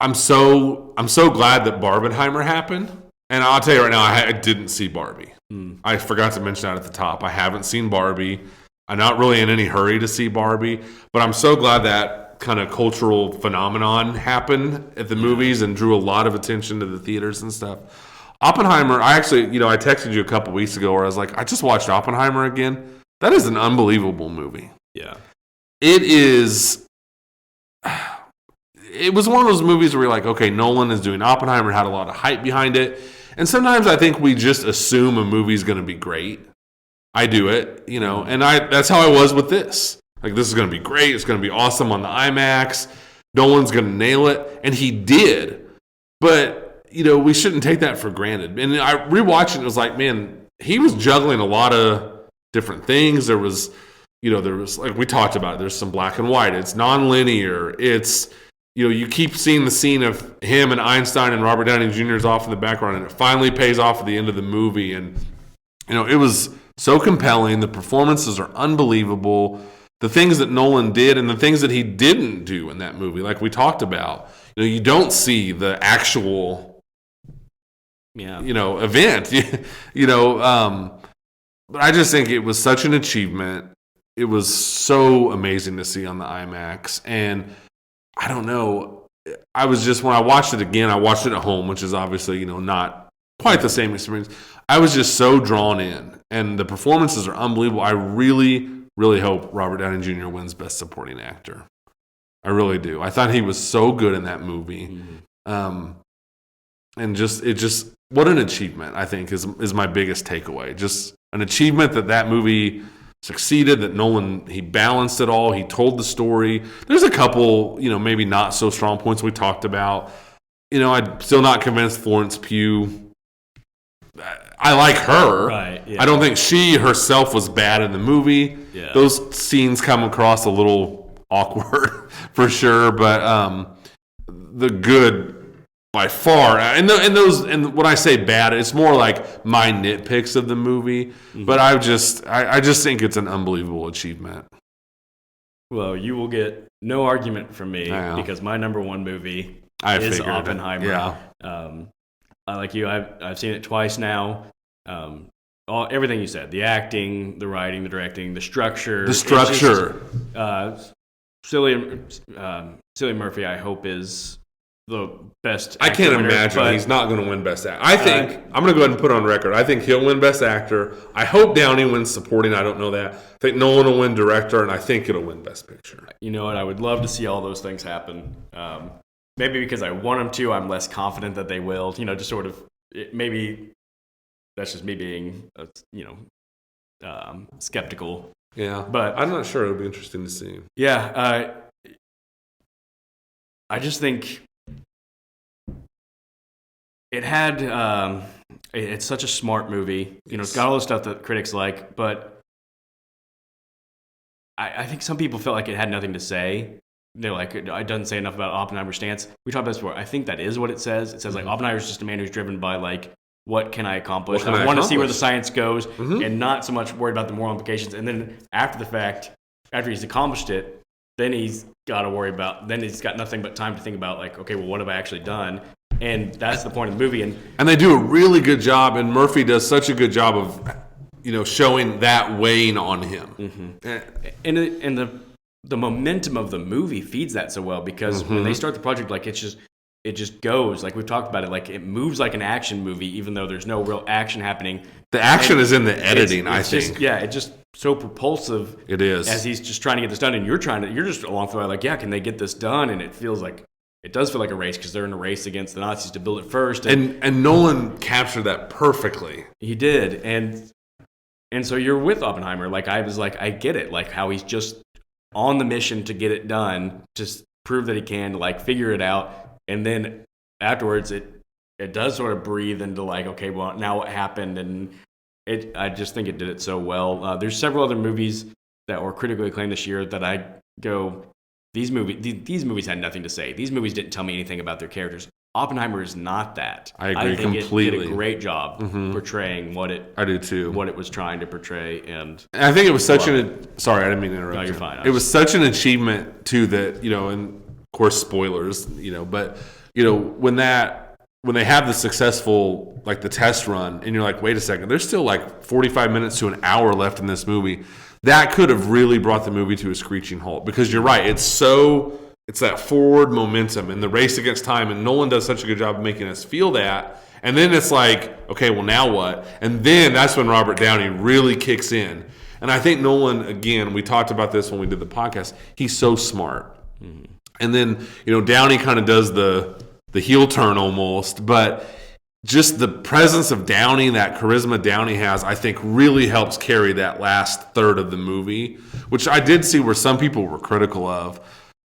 Speaker 2: I'm so glad that Barbenheimer happened. And I'll tell you right now, I didn't see Barbie. I forgot to mention that at the top. I haven't seen Barbie. I'm not really in any hurry to see Barbie, but I'm so glad that kind of cultural phenomenon happened at the movies and drew a lot of attention to the theaters and stuff. Oppenheimer, I actually, I texted you a couple weeks ago where I was like, I just watched Oppenheimer again. That is an unbelievable movie.
Speaker 1: Yeah.
Speaker 2: It is. It was one of those movies where you're like, okay, Nolan is doing Oppenheimer, had a lot of hype behind it. And sometimes I think we just assume a movie's going to be great. I do it, and that's how I was with this. Like, this is going to be great. It's going to be awesome on the IMAX. Nolan's going to nail it. And he did. But, we shouldn't take that for granted. And I rewatching it was like, man, he was juggling a lot of different things. There was, like we talked about, there's some black and white. It's nonlinear. It's, you keep seeing the scene of him and Einstein and Robert Downey Jr. is off in the background, and it finally pays off at the end of the movie. And, it was so compelling. The performances are unbelievable. The things that Nolan did and the things that he didn't do in that movie, like we talked about, you don't see the actual, event, but I just think it was such an achievement. It was so amazing to see on the IMAX. And I don't know, when I watched it again, I watched it at home, which is obviously, not quite the same experience. I was just so drawn in, and the performances are unbelievable. I really, really hope Robert Downey Jr. wins Best Supporting Actor. I really do. I thought he was so good in that movie. And what an achievement, I think, is my biggest takeaway. Just an achievement that movie succeeded, that Nolan, he balanced it all. He told the story. There's a couple, maybe not so strong points we talked about. I'm still not convinced Florence Pugh. I like her.
Speaker 1: Right. Yeah.
Speaker 2: I don't think she herself was bad in the movie.
Speaker 1: Yeah.
Speaker 2: Those scenes come across a little awkward for sure, but the good by far, and when I say bad, it's more like my nitpicks of the movie. But I just think it's an unbelievable achievement.
Speaker 1: Well, you will get no argument from me because my number one movie is Oppenheimer.
Speaker 2: Yeah.
Speaker 1: I like you. I've seen it twice now. Everything you said: the acting, the writing, the directing, the structure. Cillian Murphy, I hope, is the best.
Speaker 2: I can't imagine he's not going to win Best Actor. I think I'm going to go ahead and put on record. I think he'll win Best Actor. I hope Downey wins Supporting. I don't know that. I think Nolan will win Director, and I think it'll win Best Picture.
Speaker 1: You know what? I would love to see all those things happen. Maybe because I want them to, I'm less confident that they will. Just sort of maybe that's just me being, skeptical.
Speaker 2: Yeah,
Speaker 1: but
Speaker 2: I'm not sure. It'll be interesting to see.
Speaker 1: Yeah, I just think it had. It's such a smart movie. It's got all the stuff that critics like, but I think some people felt like it had nothing to say. They're like, it doesn't say enough about Oppenheimer's stance. We talked about this before. I think that is what it says. It says, like, Oppenheimer's just a man who's driven by, like, what can I accomplish? I want to see where the science goes and not so much worried about the moral implications. And then after the fact, after he's accomplished it, then he's got to worry about, then he's got nothing but time to think about, like, okay, well, what have I actually done? And that's the point of the movie. And
Speaker 2: they do a really good job, and Murphy does such a good job of, showing that weighing on him.
Speaker 1: And the momentum of the movie feeds that so well because when they start the project, like, it just goes, like we've talked about it, like it moves like an action movie, even though there's no real action happening.
Speaker 2: The action is in the editing, I think.
Speaker 1: It's just so propulsive.
Speaker 2: It is.
Speaker 1: As he's just trying to get this done, and you're just along the way, like, yeah, can they get this done? And it does feel like a race because they're in a race against the Nazis to build it first.
Speaker 2: And Nolan captured that perfectly.
Speaker 1: He did, and And so you're with Oppenheimer. Like, I was like, I get it. Like, how he's just on the mission to get it done, just prove that he can, like, figure it out. And then afterwards, it does sort of breathe into, like, okay, well, now what happened? And I just think it did it so well. There's several other movies that were critically acclaimed this year that I go, these movies had nothing to say. These movies didn't tell me anything about their characters. Oppenheimer is not that.
Speaker 2: I agree completely.
Speaker 1: It did a great job portraying what it.
Speaker 2: I do too.
Speaker 1: What it was trying to portray, and
Speaker 2: I think it was such an. Sorry, I didn't mean to interrupt.
Speaker 1: No, you're
Speaker 2: you.
Speaker 1: fine.
Speaker 2: It was such an achievement too that and of course spoilers, but when they have the successful like the test run, and you're like, wait a second, there's still like 45 minutes to an hour left in this movie. That could have really brought the movie to a screeching halt because you're right. It's that forward momentum and the race against time, and Nolan does such a good job of making us feel that. And then it's like, okay, well, now what? And then that's when Robert Downey really kicks in. And I think Nolan, again, we talked about this when we did the podcast, he's so smart. Mm-hmm. And then, Downey kind of does the heel turn almost, but just the presence of Downey, that charisma Downey has, I think really helps carry that last third of the movie, which I did see where some people were critical of.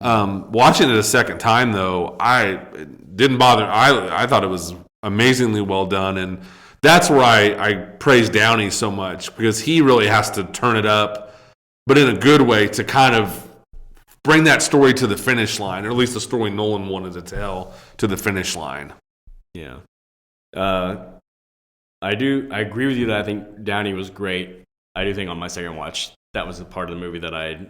Speaker 2: Watching it a second time, though, it didn't bother. I thought it was amazingly well done, and that's where I praise Downey so much because he really has to turn it up, but in a good way to kind of bring that story to the finish line, or at least the story Nolan wanted to tell to the finish line.
Speaker 1: Yeah. I agree with you that I think Downey was great. I do think on my second watch, that was the part of the movie that I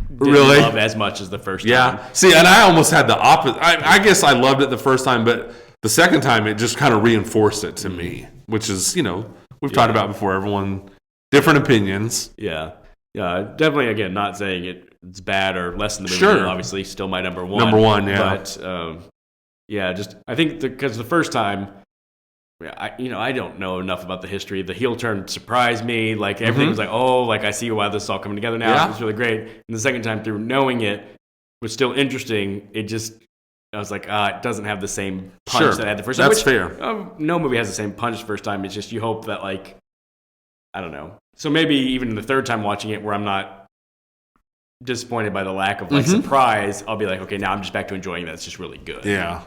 Speaker 1: didn't love as much as the first time.
Speaker 2: Yeah. See, and I almost had the opposite. I guess I loved it the first time, but the second time it just kind of reinforced it to me, which is, we've talked about before, everyone, different opinions.
Speaker 1: Yeah. Yeah, definitely, again, not saying it's bad or less than the movie.
Speaker 2: Sure.
Speaker 1: Obviously, still my number one.
Speaker 2: Number one, yeah.
Speaker 1: But, I think because the first time, I don't know enough about the history. The heel turn surprised me. Like, everything was like, oh, like, I see why this is all coming together now.
Speaker 2: Yeah.
Speaker 1: It's really great. And the second time through, knowing it was still interesting. I was like, it doesn't have the same punch that I had the first time.
Speaker 2: That's fair.
Speaker 1: No movie has the same punch the first time. It's just you hope that, like, I don't know. So maybe even the third time watching it where I'm not disappointed by the lack of, like, surprise, I'll be like, okay, now I'm just back to enjoying that. It's just really good.
Speaker 2: Yeah.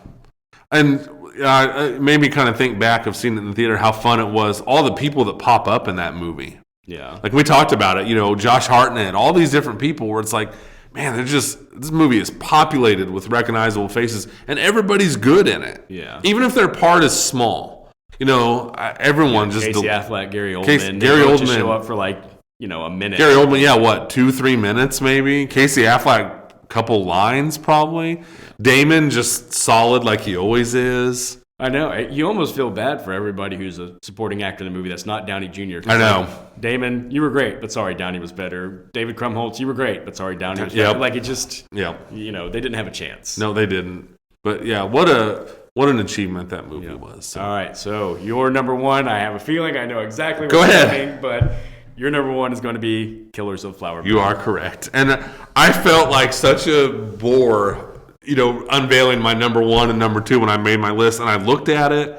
Speaker 2: And it made me kind of think back of seeing it in the theater, how fun it was, all the people that pop up in that movie.
Speaker 1: Yeah.
Speaker 2: Like we talked about it, Josh Hartnett, all these different people where it's like, man, this movie is populated with recognizable faces, and everybody's good in it.
Speaker 1: Yeah.
Speaker 2: Even if their part is small. Everyone just...
Speaker 1: Casey Affleck, Gary Oldman.
Speaker 2: Gary Oldman.
Speaker 1: Just show up for, like, a minute.
Speaker 2: Gary Oldman, 2-3 minutes maybe. Casey Affleck, couple lines probably. Damon just solid like he always is.
Speaker 1: I know. You almost feel bad for everybody who's a supporting actor in the movie that's not Downey Jr.
Speaker 2: I know.
Speaker 1: Like, Damon, you were great, but sorry, Downey was better. David Krumholtz, you were great, but sorry, Downey was better. Like, it just, they didn't have a chance.
Speaker 2: No, they didn't. But yeah, what an achievement that movie was. So.
Speaker 1: All right, so your number one, I have a feeling I know exactly what
Speaker 2: Go
Speaker 1: you're
Speaker 2: ahead.
Speaker 1: saying, but your number one is going to be Killers of the Flower Moon.
Speaker 2: You are correct. And I felt like such a bore, unveiling my number one and number two when I made my list, and I looked at it.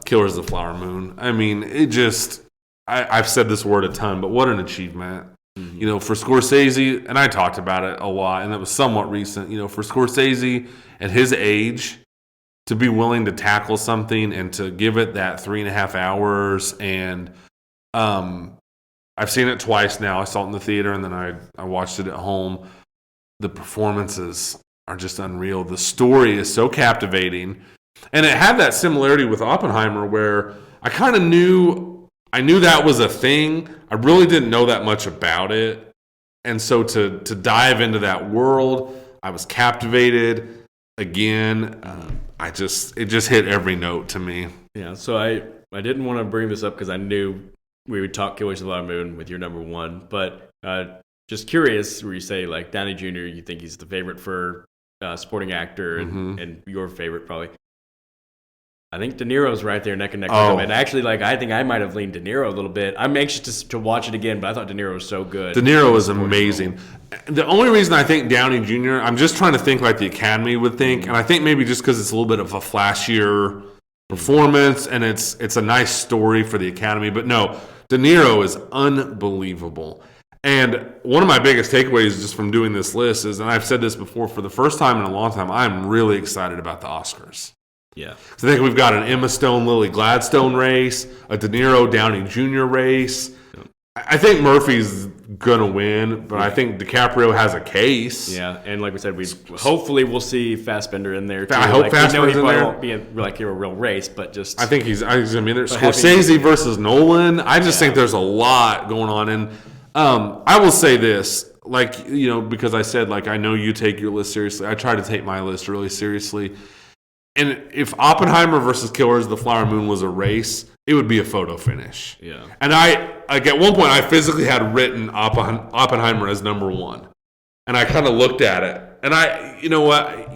Speaker 2: Killers of the Flower Moon. I mean, it just, I've said this word a ton, but what an achievement. Mm-hmm. For Scorsese, and I talked about it a lot, and it was somewhat recent, for Scorsese at his age to be willing to tackle something and to give it that 3.5 hours. And I've seen it twice now. I saw it in the theater, and then I watched it at home. The performances are just unreal. The story is so captivating. And it had that similarity with Oppenheimer where I kind of knew that was a thing. I really didn't know that much about it. And so to dive into that world, I was captivated. Again, it just hit every note to me.
Speaker 1: Yeah, so I didn't want to bring this up because I knew we would talk Killers of the Flower Moon with your number one. But just curious, where you say, like, Downey Jr., you think he's the favorite for supporting actor and your favorite probably. I think De Niro's right there neck and neck with him. And actually, like, I think I might have leaned De Niro a little bit. I'm anxious to watch it again, but I thought De Niro was so good.
Speaker 2: De Niro is amazing. The only reason I think Downey Jr., I'm just trying to think like the Academy would think, and I think maybe just because it's a little bit of a flashier performance and it's a nice story for the Academy. But no, De Niro is unbelievable. And one of my biggest takeaways just from doing this list is, and I've said this before, for the first time in a long time, I'm really excited about the Oscars.
Speaker 1: Yeah.
Speaker 2: So I think we've got an Emma Stone, Lily Gladstone race, a De Niro, Downey Jr. race. I think Murphy's gonna win, but I think DiCaprio has a case.
Speaker 1: Yeah, and like we said, hopefully we'll see Fassbender in there too.
Speaker 2: I hope Fassbender's in there.
Speaker 1: Won't be a real race, but just
Speaker 2: I think he's gonna be in there. Scorsese versus Nolan. I just think there's a lot going on, and I will say this, like, you know, because I said, like, I know you take your list seriously. I try to take my list really seriously. And if Oppenheimer versus Killers of the Flower Moon was a race, it would be a photo finish.
Speaker 1: Yeah.
Speaker 2: And at one point, I physically had written Oppenheimer as number one. And I kind of looked at it. And you know what?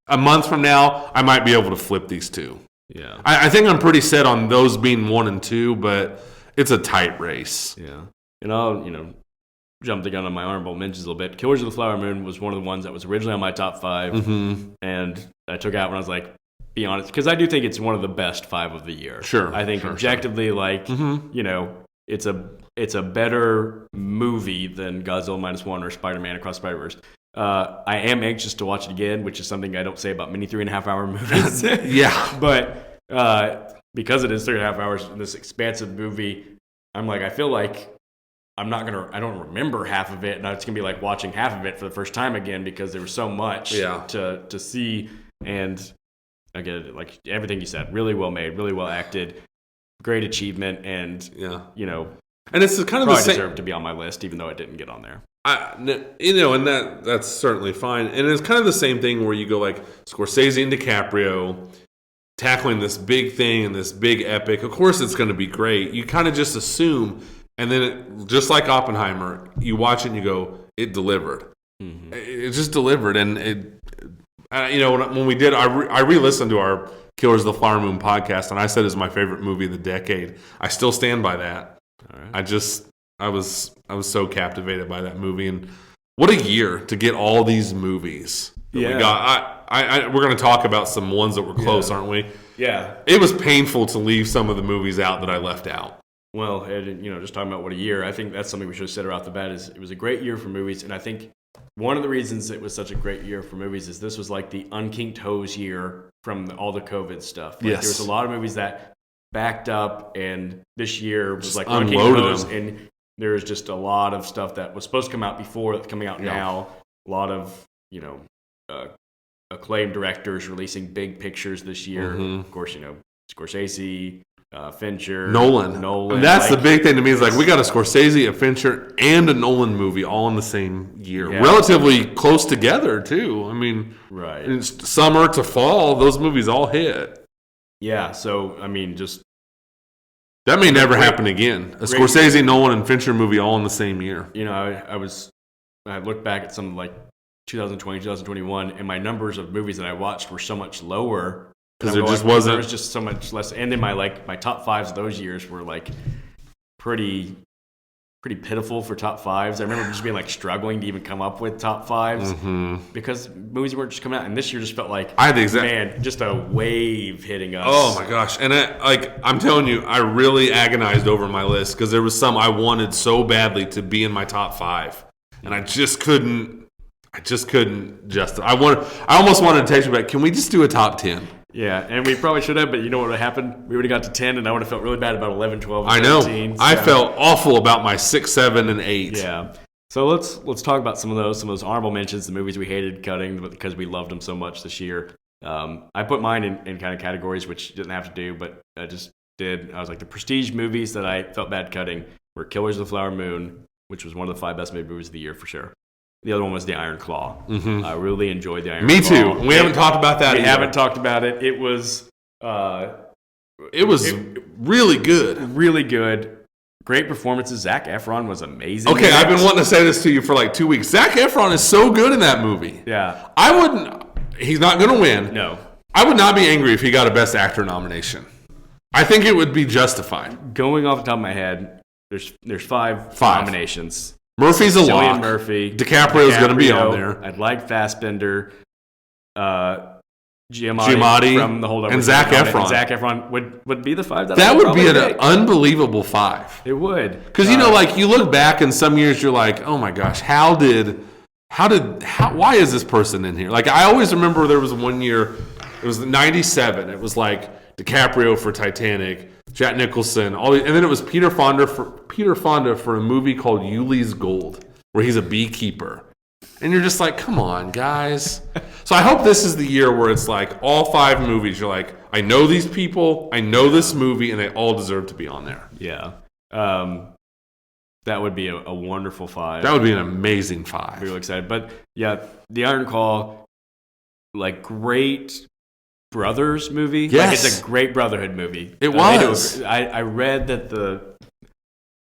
Speaker 2: A month from now, I might be able to flip these two.
Speaker 1: Yeah.
Speaker 2: I think I'm pretty set on those being 1 and 2, but it's a tight race.
Speaker 1: Yeah. And I'll, jump the gun on my honorable mentions a little bit. Killers of the Flower Moon was one of the ones that was originally on my top 5.
Speaker 2: Mm-hmm.
Speaker 1: And I took out when I was like, be honest, because I do think it's one of the best 5 of the year.
Speaker 2: Sure.
Speaker 1: I think objectively, it's a better movie than Godzilla -1 or Spider-Man Across Spider-Verse. I am anxious to watch it again, which is something I don't say about many 3.5-hour movies.
Speaker 2: Yeah.
Speaker 1: But because it is 3.5 hours in this expansive movie, I'm like, I feel like I don't remember half of it, and it's gonna be like watching half of it for the first time again because there was so much to see. And again, like everything you said, really well made, really well acted, great achievement, and
Speaker 2: and it's kind of
Speaker 1: probably
Speaker 2: the same.
Speaker 1: Deserved to be on my list, even though it didn't get on there.
Speaker 2: And that's certainly fine. And it's kind of the same thing where you go like Scorsese and DiCaprio tackling this big thing and this big epic. Of course, it's going to be great. You kind of just assume, and then just like Oppenheimer, you watch it and you go, it delivered. Mm-hmm. It just delivered, and when we did, I re-listened to our Killers of the Flower Moon podcast, and I said it's my favorite movie of the decade. I still stand by that. All right. I was so captivated by that movie, and what a year to get all these movies that we got. We're going to talk about some ones that were close, aren't we?
Speaker 1: Yeah.
Speaker 2: It was painful to leave some of the movies out that I left out.
Speaker 1: Well, and, just talking about what a year, I think that's something we should have said right off the bat is it was a great year for movies, and I think one of the reasons it was such a great year for movies is this was like the unkinked hose year from all the COVID stuff. Like, there was a lot of movies that backed up, and this year was just like unkinked hose, and there was just a lot of stuff that was supposed to come out before that's coming out now. A lot of, acclaimed directors releasing big pictures this year. Mm-hmm. Of course, Scorsese, Fincher,
Speaker 2: Nolan. And that's the big thing to me is like we got a Scorsese, a Fincher, and a Nolan movie all in the same year, relatively close together too. I mean, right? Summer to fall, those movies all hit.
Speaker 1: Yeah, so I mean, just
Speaker 2: that may never happen again. A Scorsese, Nolan, and Fincher movie all in the same year.
Speaker 1: I looked back at some like 2020, 2021, and my numbers of movies that I watched were so much lower.
Speaker 2: Because there just wasn't.
Speaker 1: There was just so much less. And then my top 5s of those years were like pretty pitiful for top 5s. I remember just being like struggling to even come up with top 5s because movies weren't just coming out. And this year just felt like, just a wave hitting us.
Speaker 2: Oh my gosh. And I'm telling you, I really agonized over my list because there was some I wanted so badly to be in my top 5. And I just couldn't I almost wanted to text you back, can we just do a top 10?
Speaker 1: Yeah, and we probably should have, but you know what would have happened? We would have got to 10, and I would have felt really bad about 11, 12, and 13.
Speaker 2: I know. I felt awful about my 6, 7, and 8.
Speaker 1: Yeah. So let's talk about some of those honorable mentions, the movies we hated cutting because we loved them so much this year. I put mine in kind of categories, which you didn't have to do, but I just did. I was like, the prestige movies that I felt bad cutting were Killers of the Flower Moon, which was one of the 5 best made movies of the year for sure. The other one was The Iron Claw. Mm-hmm. I really enjoyed The Iron Claw.
Speaker 2: Me too. We haven't talked about that.
Speaker 1: We haven't talked about it. It was
Speaker 2: really good.
Speaker 1: Really good. Great performances. Zac Efron was amazing.
Speaker 2: Okay, I've been wanting to say this to you for like 2 weeks. Zac Efron is so good in that movie.
Speaker 1: Yeah.
Speaker 2: He's not going to win.
Speaker 1: No.
Speaker 2: I would not be angry if he got a Best Actor nomination. I think it would be justified.
Speaker 1: Going off the top of my head, there's 5 nominations.
Speaker 2: Murphy's a lock.
Speaker 1: Cillian Murphy.
Speaker 2: DiCaprio's going to be on there.
Speaker 1: I'd like Fassbender. Giamatti from The Holdover.
Speaker 2: And Zac Efron.
Speaker 1: And Zac Efron would be the 5
Speaker 2: that would be an unbelievable 5.
Speaker 1: It would.
Speaker 2: Because, like, you look back in some years, you're like, oh my gosh, why is this person in here? Like, I always remember there was one year, it was 97. It was like DiCaprio for Titanic, Jack Nicholson, and then it was Peter Fonda for a movie called Yuli's Gold, where he's a beekeeper. And you're just like, come on, guys. So I hope this is the year where it's like all 5 movies, you're like, I know these people, I know this movie, and they all deserve to be on there.
Speaker 1: Yeah. That would be a wonderful 5.
Speaker 2: That would be an amazing 5.
Speaker 1: Really excited. But yeah, The Iron Claw, like, great brothers movie.
Speaker 2: Yes.
Speaker 1: Like, it's a great brotherhood movie.
Speaker 2: It was.
Speaker 1: I read that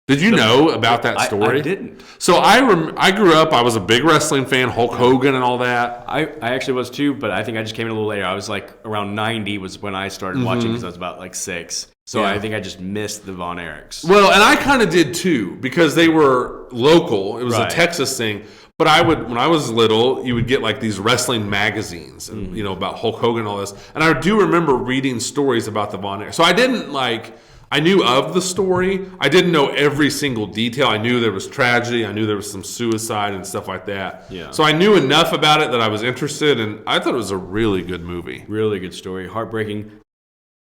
Speaker 2: Did you know about that story?
Speaker 1: I didn't.
Speaker 2: So I grew up, I was a big wrestling fan, Hulk Hogan and all that.
Speaker 1: I actually was too, but I think I just came in a little later. I was like around 90 was when I started watching because I was about like 6. So I think I just missed the Von Erichs.
Speaker 2: Well, and I kind of did too because they were local. It was a Texas thing. But when I was little, you would get like these wrestling magazines and, about Hulk Hogan and all this. And I do remember reading stories about the Von Erichs. So I didn't I knew of the story. I didn't know every single detail. I knew there was tragedy. I knew there was some suicide and stuff like that.
Speaker 1: Yeah.
Speaker 2: So I knew enough about it that I was interested, and I thought it was a really good movie.
Speaker 1: Really good story. Heartbreaking.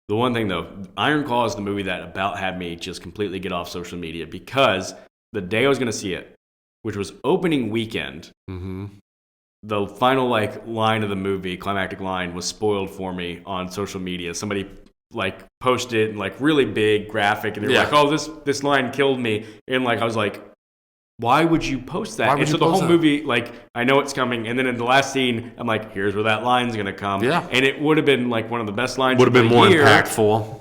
Speaker 1: The one thing, though, Iron Claw is the movie that about had me just completely get off social media because the day I was going to see it, which was opening weekend, the final line of the movie, climactic line, was spoiled for me on social media. Somebody posted in really big graphic, and they were like, "Oh, this line killed me," and I was like, "Why would you post that?" And so the whole movie, I know it's coming, and then in the last scene, I'm like, "Here's where that line's gonna come."
Speaker 2: Yeah,
Speaker 1: and it would have been one of the best lines.
Speaker 2: Would have been more impactful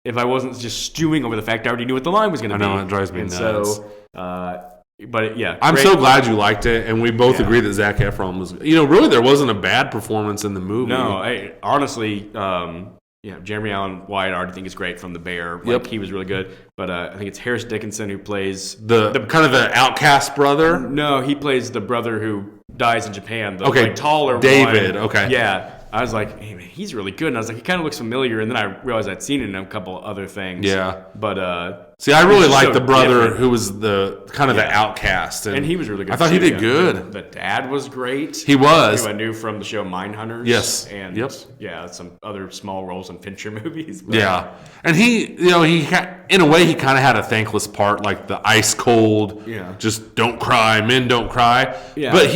Speaker 1: if I wasn't just stewing over the fact I already knew what the line was gonna be.
Speaker 2: I know, it drives me nuts.
Speaker 1: So, but yeah,
Speaker 2: I'm so glad you liked it, and we both agree that Zac Efron was. Really, there wasn't a bad performance in the movie.
Speaker 1: No, honestly. Jeremy Allen White, I already think is great from The Bear. He was really good. But I think it's Harris Dickinson who plays
Speaker 2: the kind of the outcast brother.
Speaker 1: No, he plays the brother who dies in Japan. The taller
Speaker 2: David.
Speaker 1: one.
Speaker 2: Okay.
Speaker 1: Yeah. I was like, hey, man, he's really good. And I was like, he kind of looks familiar. And then I realized I'd seen it in a couple other things.
Speaker 2: Yeah.
Speaker 1: But
Speaker 2: see, I really liked the brother who was the kind of the outcast,
Speaker 1: and he was really good.
Speaker 2: I thought he did good.
Speaker 1: The dad was great.
Speaker 2: He was.
Speaker 1: Who I knew from the show Mindhunters.
Speaker 2: Yes.
Speaker 1: And some other small roles in Fincher movies.
Speaker 2: But. Yeah, and he in a way he kind of had a thankless part, like the ice cold.
Speaker 1: Yeah.
Speaker 2: Just don't cry, men don't cry.
Speaker 1: Yeah.
Speaker 2: But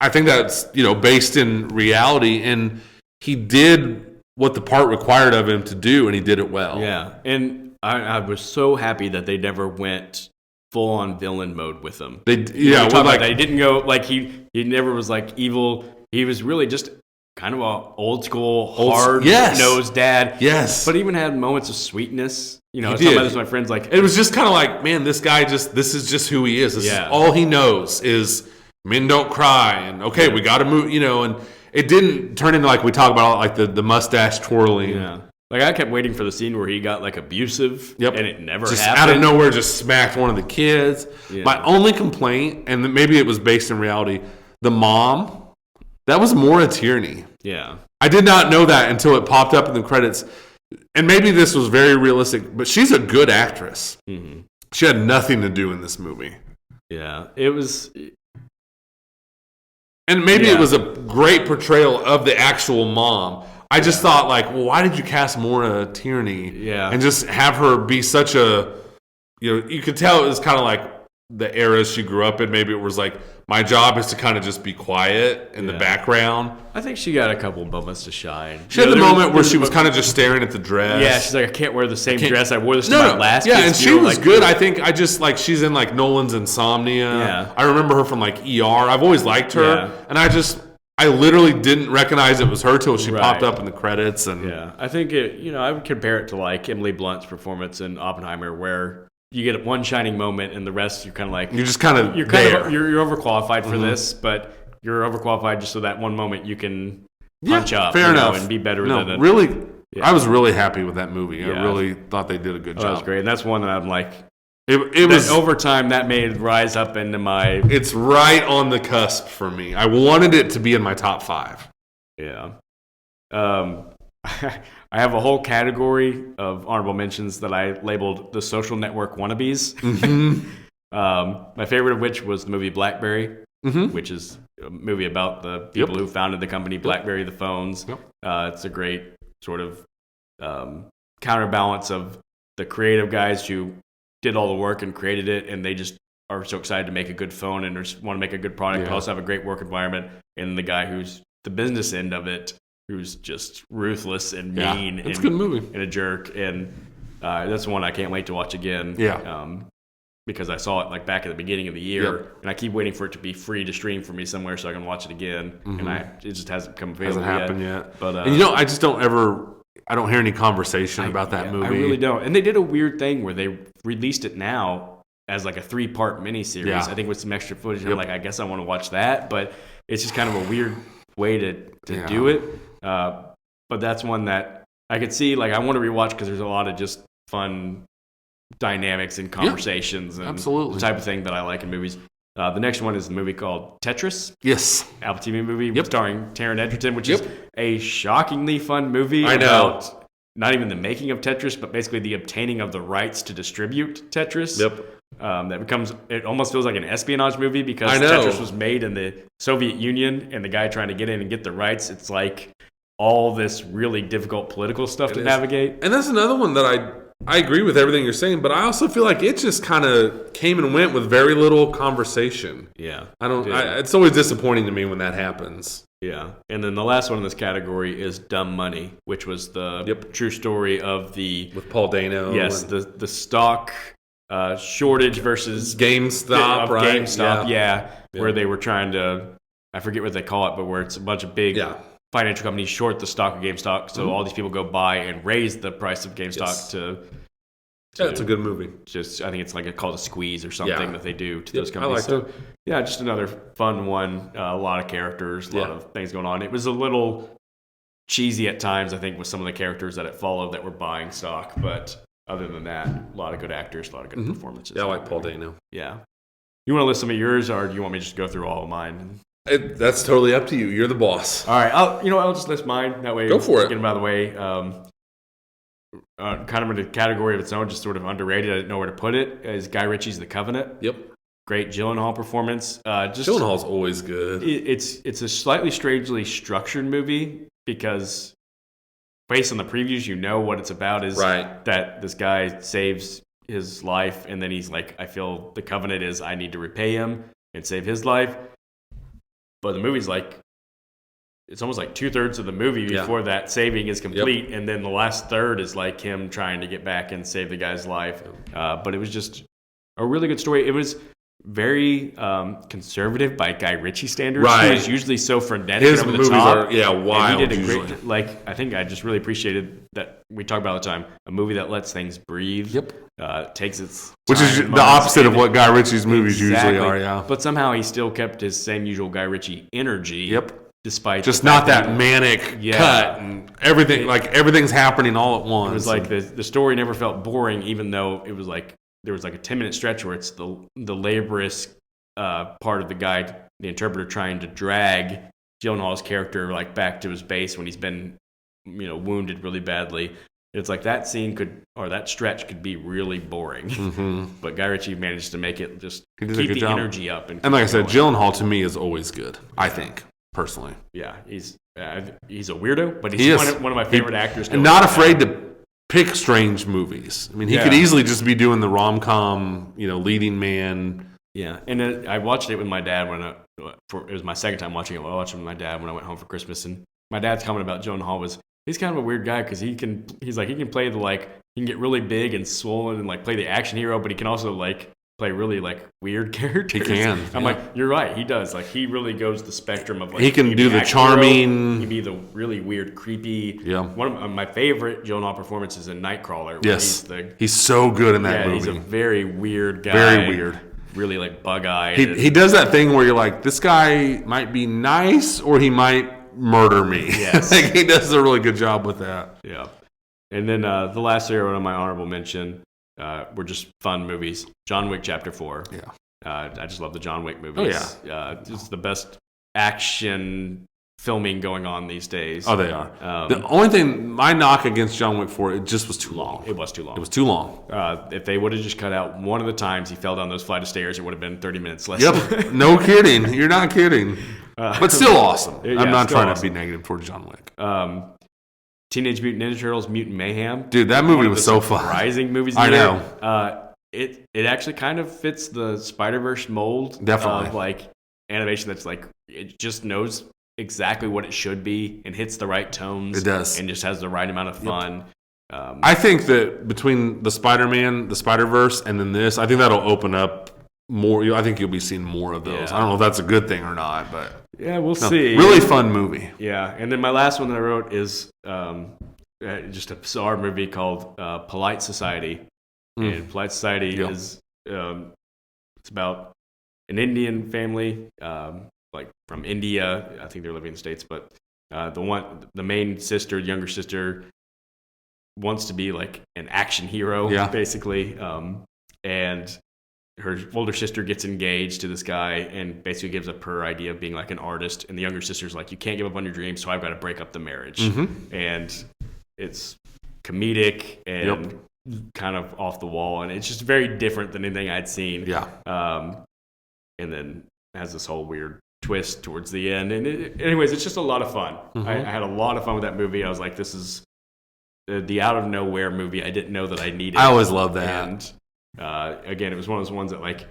Speaker 2: I think that's based in reality, and he did what the part required of him to do, and he did it well.
Speaker 1: Yeah, and I was so happy that they never went full on villain mode with him.
Speaker 2: They
Speaker 1: didn't go he never was evil. He was really just kind of a old school hard nosed dad.
Speaker 2: Yes,
Speaker 1: but even had moments of sweetness. I was
Speaker 2: talking
Speaker 1: about this with my friends.
Speaker 2: It was just kind of man, this guy this is just who he is. This is all he knows is men don't cry, and we got to move. And it didn't turn into we talk about the mustache twirling.
Speaker 1: Yeah. I kept waiting for the scene where he got abusive, and it never
Speaker 2: just
Speaker 1: happened.
Speaker 2: Out of nowhere, just smacked one of the kids. Yeah. My only complaint, and maybe it was based in reality, the mom, that was Maura Tierney.
Speaker 1: Yeah.
Speaker 2: I did not know that until it popped up in the credits. And maybe this was very realistic, but she's a good actress.
Speaker 1: Mm-hmm.
Speaker 2: She had nothing to do in this movie.
Speaker 1: Yeah, it was...
Speaker 2: And maybe it was a great portrayal of the actual mom. I just thought, why did you cast Maura Tierney?
Speaker 1: Yeah.
Speaker 2: And just have her be such a, you could tell it was kind of the era she grew up in. Maybe it was my job is to kind of just be quiet in the background.
Speaker 1: I think she got a couple moments to shine.
Speaker 2: She had the moment where she was kind of just staring at the dress.
Speaker 1: Yeah, she's I can't wear the same dress I wore this to my last.
Speaker 2: Yeah, and she was good. I think I just she's in Nolan's Insomnia.
Speaker 1: Yeah.
Speaker 2: I remember her from ER. I've always liked her, and I literally didn't recognize it was her till she popped up in the credits. And
Speaker 1: I think I would compare it to Emily Blunt's performance in Oppenheimer, where you get one shining moment and the rest you're kind of
Speaker 2: you're just kind of
Speaker 1: you're overqualified for this, but you're overqualified just so that one moment you can punch up,
Speaker 2: fair enough,
Speaker 1: and be better than it.
Speaker 2: Really, I was really happy with that movie. I really thought they did a good job.
Speaker 1: That was great, and that's one that I'm
Speaker 2: It was
Speaker 1: over time that made rise up into my.
Speaker 2: It's right on the cusp for me. I wanted it to be in my top 5.
Speaker 1: Yeah. I have a whole category of honorable mentions that I labeled the social network wannabes. My favorite of which was the movie Blackberry, which is a movie about the people who founded the company BlackBerry, the phones. It's a great sort of counterbalance of the creative guys who did all the work and created it, and they just are so excited to make a good phone and want to make a good product, but also have a great work environment. And the guy who's the business end of it, who's just ruthless and mean.
Speaker 2: It's a good movie.
Speaker 1: And a jerk. And that's one I can't wait to watch again. Because I saw it like back at the beginning of the year, and I keep waiting for it to be free to stream for me somewhere so I can watch it again. And it just hasn't come available
Speaker 2: yet.
Speaker 1: But
Speaker 2: and I just don't I don't hear any conversation about that movie.
Speaker 1: I really don't. And they did a weird thing where they released it now as like a 3-part miniseries. I think with some extra footage. And I'm like, I guess I want to watch that, but it's just kind of a weird way to do it. But that's one that I could see. Like, I want to rewatch because there's a lot of just fun dynamics and conversations and the type of thing that I like in movies. The next one is a movie called Tetris.
Speaker 2: Yes.
Speaker 1: Apple TV movie starring Taron Egerton, which is a shockingly fun movie.
Speaker 2: I know.
Speaker 1: About not even the making of Tetris, but basically the obtaining of the rights to distribute Tetris. It almost feels like an espionage movie because Tetris was made in the Soviet Union, and the guy trying to get in and get the rights, it's like all this really difficult political stuff to navigate.
Speaker 2: And that's another one that I agree with everything you're saying, but I also feel like it just kind of came and went with very little conversation. It's always disappointing to me when that happens.
Speaker 1: And then the last one in this category is Dumb Money, which was the true story of
Speaker 2: with Paul Dano.
Speaker 1: Yes, the stock shortage versus
Speaker 2: GameStop, right?
Speaker 1: GameStop, where they were trying to, I forget what they call it, but where it's a bunch of big financial companies short the stock of GameStop, so all these people go buy and raise the price of GameStop to
Speaker 2: it's a good movie.
Speaker 1: Just, I think it's like called a squeeze or something that they do to those companies. Just another fun one. A lot of characters, a lot of things going on. It was a little cheesy at times, I think, with some of the characters that it followed that were buying stock, but other than that, a lot of good actors, a lot of good performances.
Speaker 2: I like Paul Dano.
Speaker 1: Yeah. You want to list some of yours, or do you want me to just go through all of mine?
Speaker 2: That's totally up to you. You're the boss.
Speaker 1: All right. I'll just list mine. That way,
Speaker 2: go for it.
Speaker 1: Get them out of the way. Kind of in a category of its own, just sort of underrated. I didn't know where to put it. Is Guy Ritchie's The Covenant. Great Gyllenhaal performance.
Speaker 2: Gyllenhaal's always good.
Speaker 1: It's a slightly strangely structured movie because based on the previews, you know what it's about is that this guy saves his life, and then he's like, I feel the covenant is I need to repay him and save his life. But the movie's like, it's almost like 2/3 of the movie before that saving is complete, and then the last third is like him trying to get back and save the guy's life. But it was just a really good story. It was very conservative by Guy Ritchie standards. He was usually so frenetic.
Speaker 2: His
Speaker 1: and over
Speaker 2: movies
Speaker 1: the top,
Speaker 2: are wild.
Speaker 1: And he did a great, I think I just really appreciated that we talk about all the time, a movie that lets things breathe. Takes its
Speaker 2: which is the opposite of what Guy Ritchie's movies usually are.
Speaker 1: But somehow he still kept his same usual Guy Ritchie energy. Despite
Speaker 2: just not that manic cut and everything, everything's happening all at once.
Speaker 1: It was like the story never felt boring, even though it was like there was like a 10-minute stretch where it's the laborious part of the guy, the interpreter, trying to drag Gyllenhaal's character back to his base when he's been wounded really badly. It's like that scene that stretch could be really boring, but Guy Ritchie managed to make it just keep the energy up. And
Speaker 2: like I said, Gyllenhaal to me is always good. I think. Personally,
Speaker 1: he's a weirdo, but he's one of my favorite actors.
Speaker 2: And not afraid to pick strange movies. I mean, he could easily just be doing the rom-com, leading man.
Speaker 1: And I watched it with my dad it was my second time watching it. I watched it with my dad when I went home for Christmas, and my dad's comment about Gyllenhaal was he's kind of a weird guy because he can play he can get really big and swollen and play the action hero, but he can also play really weird characters.
Speaker 2: He can.
Speaker 1: I'm like, you're right. He does. He really goes the spectrum of
Speaker 2: he can do the charming.
Speaker 1: He can be the really weird, creepy. One of my favorite Gyllenhaal performances in Nightcrawler.
Speaker 2: Yes. He's so good in that movie.
Speaker 1: He's a very weird guy.
Speaker 2: Very weird.
Speaker 1: Really bug-eyed.
Speaker 2: He does that thing where you're like, this guy might be nice or he might murder me.
Speaker 1: Yes.
Speaker 2: He does a really good job with that.
Speaker 1: Yeah. And then the last area on my honorable mention. Were just fun movies. John Wick Chapter 4. I just love the John Wick movies.
Speaker 2: Oh,
Speaker 1: just the best action filming going on these days.
Speaker 2: Oh, they are. The only thing, my knock against John Wick 4, it just was too long.
Speaker 1: It was too long.
Speaker 2: It was too long.
Speaker 1: If they would have just cut out one of the times he fell down those flight of stairs, it would have been 30 minutes less.
Speaker 2: Yep. No kidding. You're not kidding. But still awesome.
Speaker 1: Yeah,
Speaker 2: I'm not
Speaker 1: still
Speaker 2: trying
Speaker 1: awesome.
Speaker 2: to be negative towards John Wick.
Speaker 1: Teenage Mutant Ninja Turtles: Mutant Mayhem.
Speaker 2: Dude, that movie was so fun.
Speaker 1: Surprising movies.
Speaker 2: I know.
Speaker 1: It actually kind of fits the Spider-Verse mold.
Speaker 2: Definitely.
Speaker 1: Of like animation that's like it just knows exactly what it should be and hits the right tones.
Speaker 2: It does.
Speaker 1: And just has the right amount of fun.
Speaker 2: I think that between the Spider-Man, the Spider-Verse, and then this, I think that'll open up more. I think you'll be seeing more of those.
Speaker 1: Yeah.
Speaker 2: I don't know if that's a good thing or not, but
Speaker 1: yeah, we'll see.
Speaker 2: Really fun movie.
Speaker 1: Yeah, and then my last one that I wrote is just a bizarre movie called Polite Society. And Polite Society is it's about an Indian family, like from India. I think they're living in the States, but the main sister, younger sister, wants to be like an action hero, basically. And her older sister gets engaged to this guy and basically gives up her idea of being like an artist. And the younger sister's like, you can't give up on your dreams, so I've got to break up the marriage. And it's comedic and kind of off the wall. And it's just very different than anything I'd seen.
Speaker 2: Yeah.
Speaker 1: And then has this whole weird twist towards the end. And anyways, it's just a lot of fun. I had a lot of fun with that movie. I was like, this is the out of nowhere movie I didn't know that I needed.
Speaker 2: I always love that.
Speaker 1: And again, it was one of those ones that like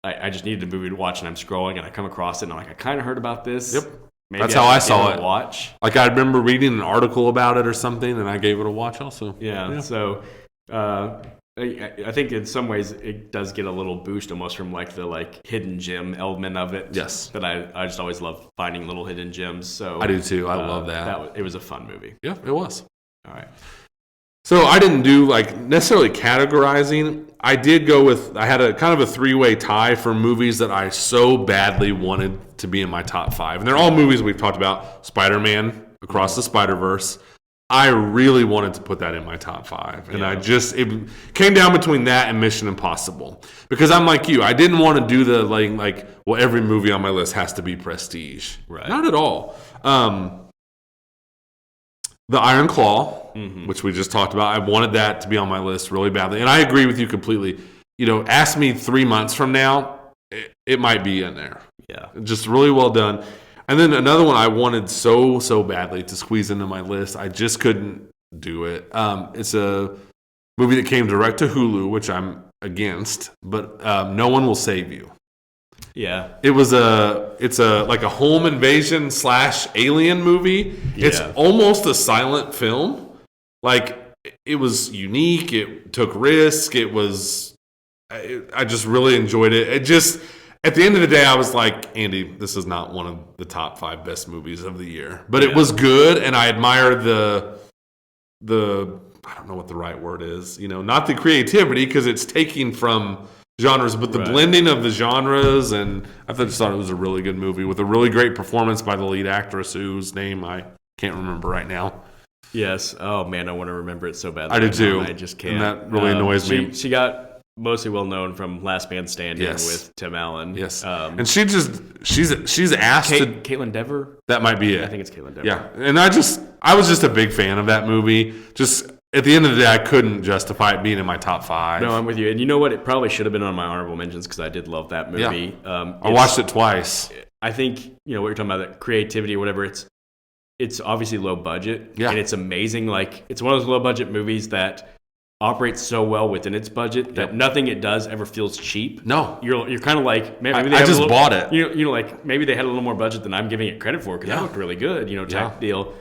Speaker 1: I just needed a movie to watch, and I'm scrolling and I come across it and I'm like, I kind of heard about this.
Speaker 2: Yep.
Speaker 1: Maybe
Speaker 2: that's how I saw it.
Speaker 1: Watch.
Speaker 2: Like I remember reading an article about it or something, and I gave it a watch also.
Speaker 1: Yeah. So I think in some ways it does get a little boost almost from like the hidden gem element of it.
Speaker 2: Yes.
Speaker 1: That I just always love finding little hidden gems. So
Speaker 2: I do too. I love that.
Speaker 1: It was a fun movie.
Speaker 2: Yeah, it was.
Speaker 1: All right.
Speaker 2: So I didn't do like necessarily categorizing. I did go with, I had a kind of a three-way tie for movies that I so badly wanted to be in my top 5. And they're all movies we've talked about. Spider-Man, Across the Spider-Verse. I really wanted to put that in my top 5. And it came down between that and Mission Impossible. Because I'm like you, I didn't want to do the like well, every movie on my list has to be prestige.
Speaker 1: Right.
Speaker 2: Not at all. The Iron Claw, which we just talked about, I wanted that to be on my list really badly. And I agree with you completely. You know, ask me 3 months from now, it might be in there.
Speaker 1: Yeah.
Speaker 2: Just really well done. And then another one I wanted so badly to squeeze into my list. I just couldn't do it. It's a movie that came direct to Hulu, which I'm against, but No One Will Save You.
Speaker 1: Yeah.
Speaker 2: It's like a home invasion / alien movie.
Speaker 1: Yeah.
Speaker 2: It's almost a silent film. Like it was unique. It took risk. I just really enjoyed it. It just, at the end of the day, I was like, Andy, this is not one of the top 5 best movies of the year, but it was good. And I admire the I don't know what the right word is, not the creativity, because it's taking from genres, but the blending of the genres, and I just thought it was a really good movie with a really great performance by the lead actress whose name I can't remember right now.
Speaker 1: Yes. Oh man, I want to remember it so badly.
Speaker 2: I do too.
Speaker 1: I just can't.
Speaker 2: And that really annoys me.
Speaker 1: She got mostly well known from Last Man Standing with Tim Allen.
Speaker 2: Yes. And she's asked to
Speaker 1: Caitlin Dever.
Speaker 2: That might be it.
Speaker 1: I think it's Caitlin Dever.
Speaker 2: Yeah. And I was just a big fan of that movie. Just at the end of the day, I couldn't justify it being in my top 5.
Speaker 1: No, I'm with you. And you know what? It probably should have been on my honorable mentions because I did love that movie.
Speaker 2: Yeah. I watched it twice.
Speaker 1: I think, what you're talking about, that creativity or whatever, it's obviously low budget.
Speaker 2: Yeah.
Speaker 1: And it's amazing. Like, it's one of those low budget movies that operates so well within its budget that nothing it does ever feels cheap.
Speaker 2: No.
Speaker 1: You're kind of like, maybe
Speaker 2: I just bought it.
Speaker 1: Like maybe they had a little more budget than I'm giving it credit for because that looked really good, type deal.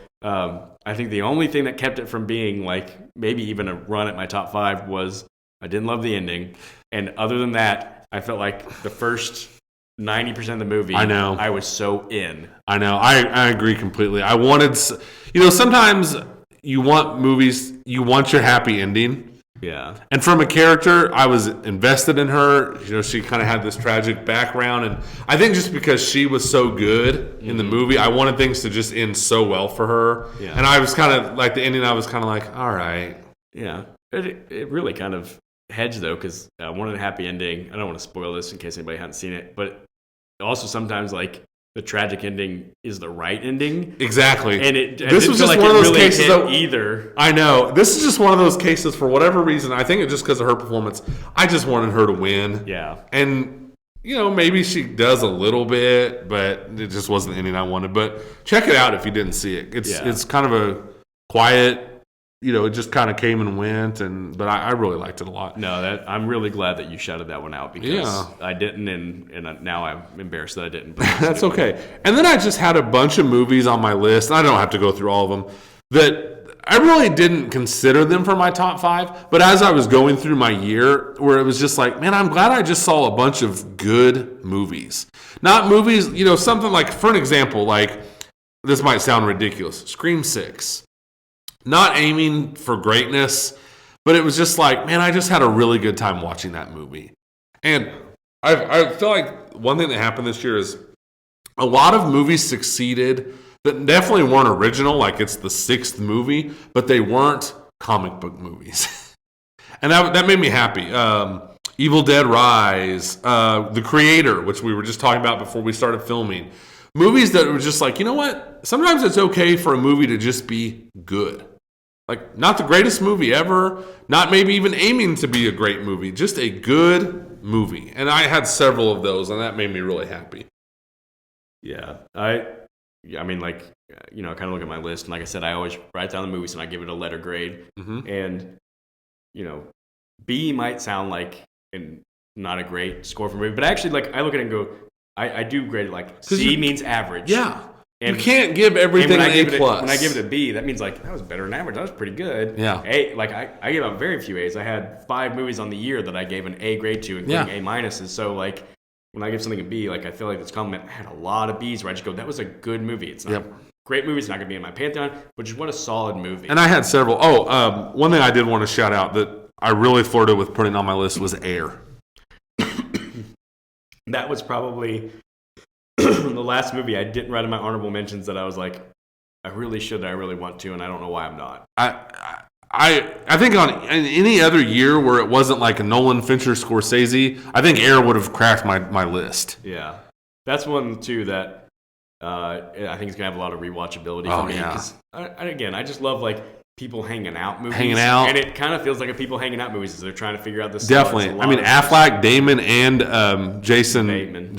Speaker 1: I think the only thing that kept it from being like maybe even a run at my top 5 was I didn't love the ending. And other than that, I felt like the first 90% of the movie,
Speaker 2: I know.
Speaker 1: I was so in.
Speaker 2: I know. I agree completely. I wanted, sometimes you want movies, you want your happy ending.
Speaker 1: Yeah.
Speaker 2: And from a character, I was invested in her. She kind of had this tragic background. And I think just because she was so good in the movie, I wanted things to just end so well for her.
Speaker 1: Yeah.
Speaker 2: And I was kind of, like the ending, I was kind of like, all right.
Speaker 1: Yeah. It really kind of hedged, though, because I wanted a happy ending. I don't want to spoil this in case anybody hadn't seen it. But also sometimes, like, the tragic ending is the right ending.
Speaker 2: Exactly.
Speaker 1: And
Speaker 2: this was just one of those cases
Speaker 1: either.
Speaker 2: I know. This is just one of those cases for whatever reason. I think it's just because of her performance. I just wanted her to win.
Speaker 1: Yeah.
Speaker 2: And, maybe she does a little bit, but it just wasn't the ending I wanted. But check it out if you didn't see it. It's kind of a quiet, it just kind of came and went, but I really liked it a lot.
Speaker 1: No, I'm really glad that you shouted that one out because I didn't, and now I'm embarrassed that I didn't.
Speaker 2: That's okay. And then I just had a bunch of movies on my list. I don't have to go through all of them that I really didn't consider them for my top 5. But as I was going through my year, where it was just like, man, I'm glad I just saw a bunch of good movies. Not movies, something like, for an example, like this might sound ridiculous, Scream 6. Not aiming for greatness, but it was just like, man, I just had a really good time watching that movie. And I feel like one thing that happened this year is a lot of movies succeeded that definitely weren't original, like it's the 6th movie, but they weren't comic book movies. And that made me happy. Evil Dead Rise, The Creator, which we were just talking about before we started filming. Movies that were just like, you know what? Sometimes it's okay for a movie to just be good. Like, not the greatest movie ever, not maybe even aiming to be a great movie, just a good movie. And I had several of those, and that made me really happy.
Speaker 1: Yeah. I mean, like, I kind of look at my list, and like I said, I always write down the movies, and I give it a letter grade.
Speaker 2: Mm-hmm.
Speaker 1: And, B might sound like not a great score for a movie, but actually, like, I look at it and go, I do grade it like C means average.
Speaker 2: Yeah.
Speaker 1: And
Speaker 2: you can't give everything an A+.
Speaker 1: When I give it a B, that means like that was better than average. That was pretty good.
Speaker 2: Yeah.
Speaker 1: A, like I gave out very few A's. I had 5 movies on the year that I gave an A grade to, including A minuses. So like when I give something a B, like I feel like this compliment. I had a lot of B's where I just go, that was a good movie. It's not a great movie. It's not gonna be in my pantheon, but just what a solid movie.
Speaker 2: And I had several. One thing I did want to shout out that I really flirted with putting on my list was Air.
Speaker 1: That was probably the last movie I didn't write in my honorable mentions that I was like, I really should, I really want to, and I don't know why I'm not.
Speaker 2: I think on any other year where it wasn't like a Nolan, Fincher, Scorsese, I think Air would have cracked my list.
Speaker 1: Yeah. That's one, too, that I think is going to have a lot of rewatchability for me.
Speaker 2: Yeah.
Speaker 1: Again, I just love, like, people hanging out movies.
Speaker 2: Hanging out.
Speaker 1: And it kind of feels like a people hanging out movies as they're trying to figure out this.
Speaker 2: Definitely. I mean, Affleck, Damon, and Jason
Speaker 1: Bateman.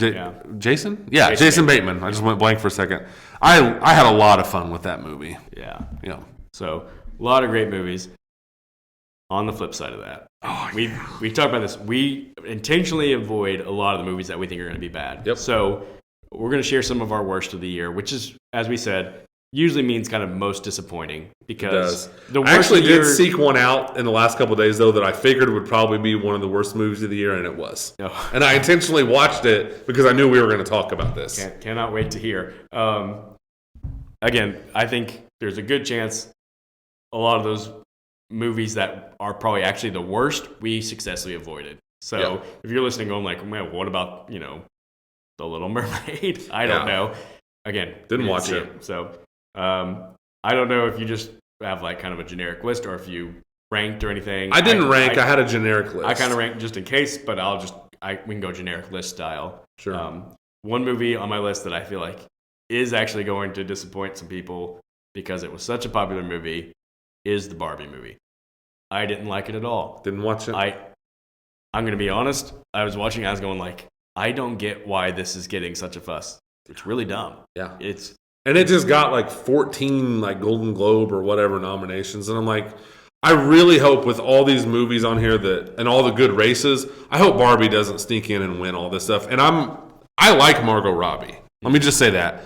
Speaker 2: Jason? Yeah, Jason Bateman. I just went blank for a second. I had a lot of fun with that movie.
Speaker 1: Yeah.
Speaker 2: Yeah.
Speaker 1: So, a lot of great movies. On the flip side of that, we talked about this. We intentionally avoid a lot of the movies that we think are going to be bad.
Speaker 2: Yep.
Speaker 1: So, we're going to share some of our worst of the year, which is, as we said, usually means kind of most disappointing because the worst
Speaker 2: I actually
Speaker 1: of the year,
Speaker 2: did seek one out in the last couple of days, though, that I figured would probably be one of the worst movies of the year, and it was.
Speaker 1: Oh.
Speaker 2: And I intentionally watched it because I knew we were going to talk about this.
Speaker 1: Cannot wait to hear. Again, I think there's a good chance a lot of those movies that are probably actually the worst, we successfully avoided. So if you're listening going like, man, what about, The Little Mermaid? I don't know. Again,
Speaker 2: didn't watch it.
Speaker 1: So I don't know if you just have like kind of a generic list or if you ranked or anything.
Speaker 2: I didn't rank. I had a generic list.
Speaker 1: I kind of ranked just in case, but we can go generic list style.
Speaker 2: Sure.
Speaker 1: One movie on my list that I feel like is actually going to disappoint some people because it was such a popular movie is the Barbie movie. I didn't like it at all.
Speaker 2: Didn't watch it.
Speaker 1: I'm going to be honest. I was watching it, I was going like, I don't get why this is getting such a fuss. It's really dumb.
Speaker 2: Yeah.
Speaker 1: And
Speaker 2: it just got like 14 like Golden Globe or whatever nominations. And I'm like, I really hope with all these movies on here and all the good races, I hope Barbie doesn't sneak in and win all this stuff. And I like Margot Robbie. Let me just say that.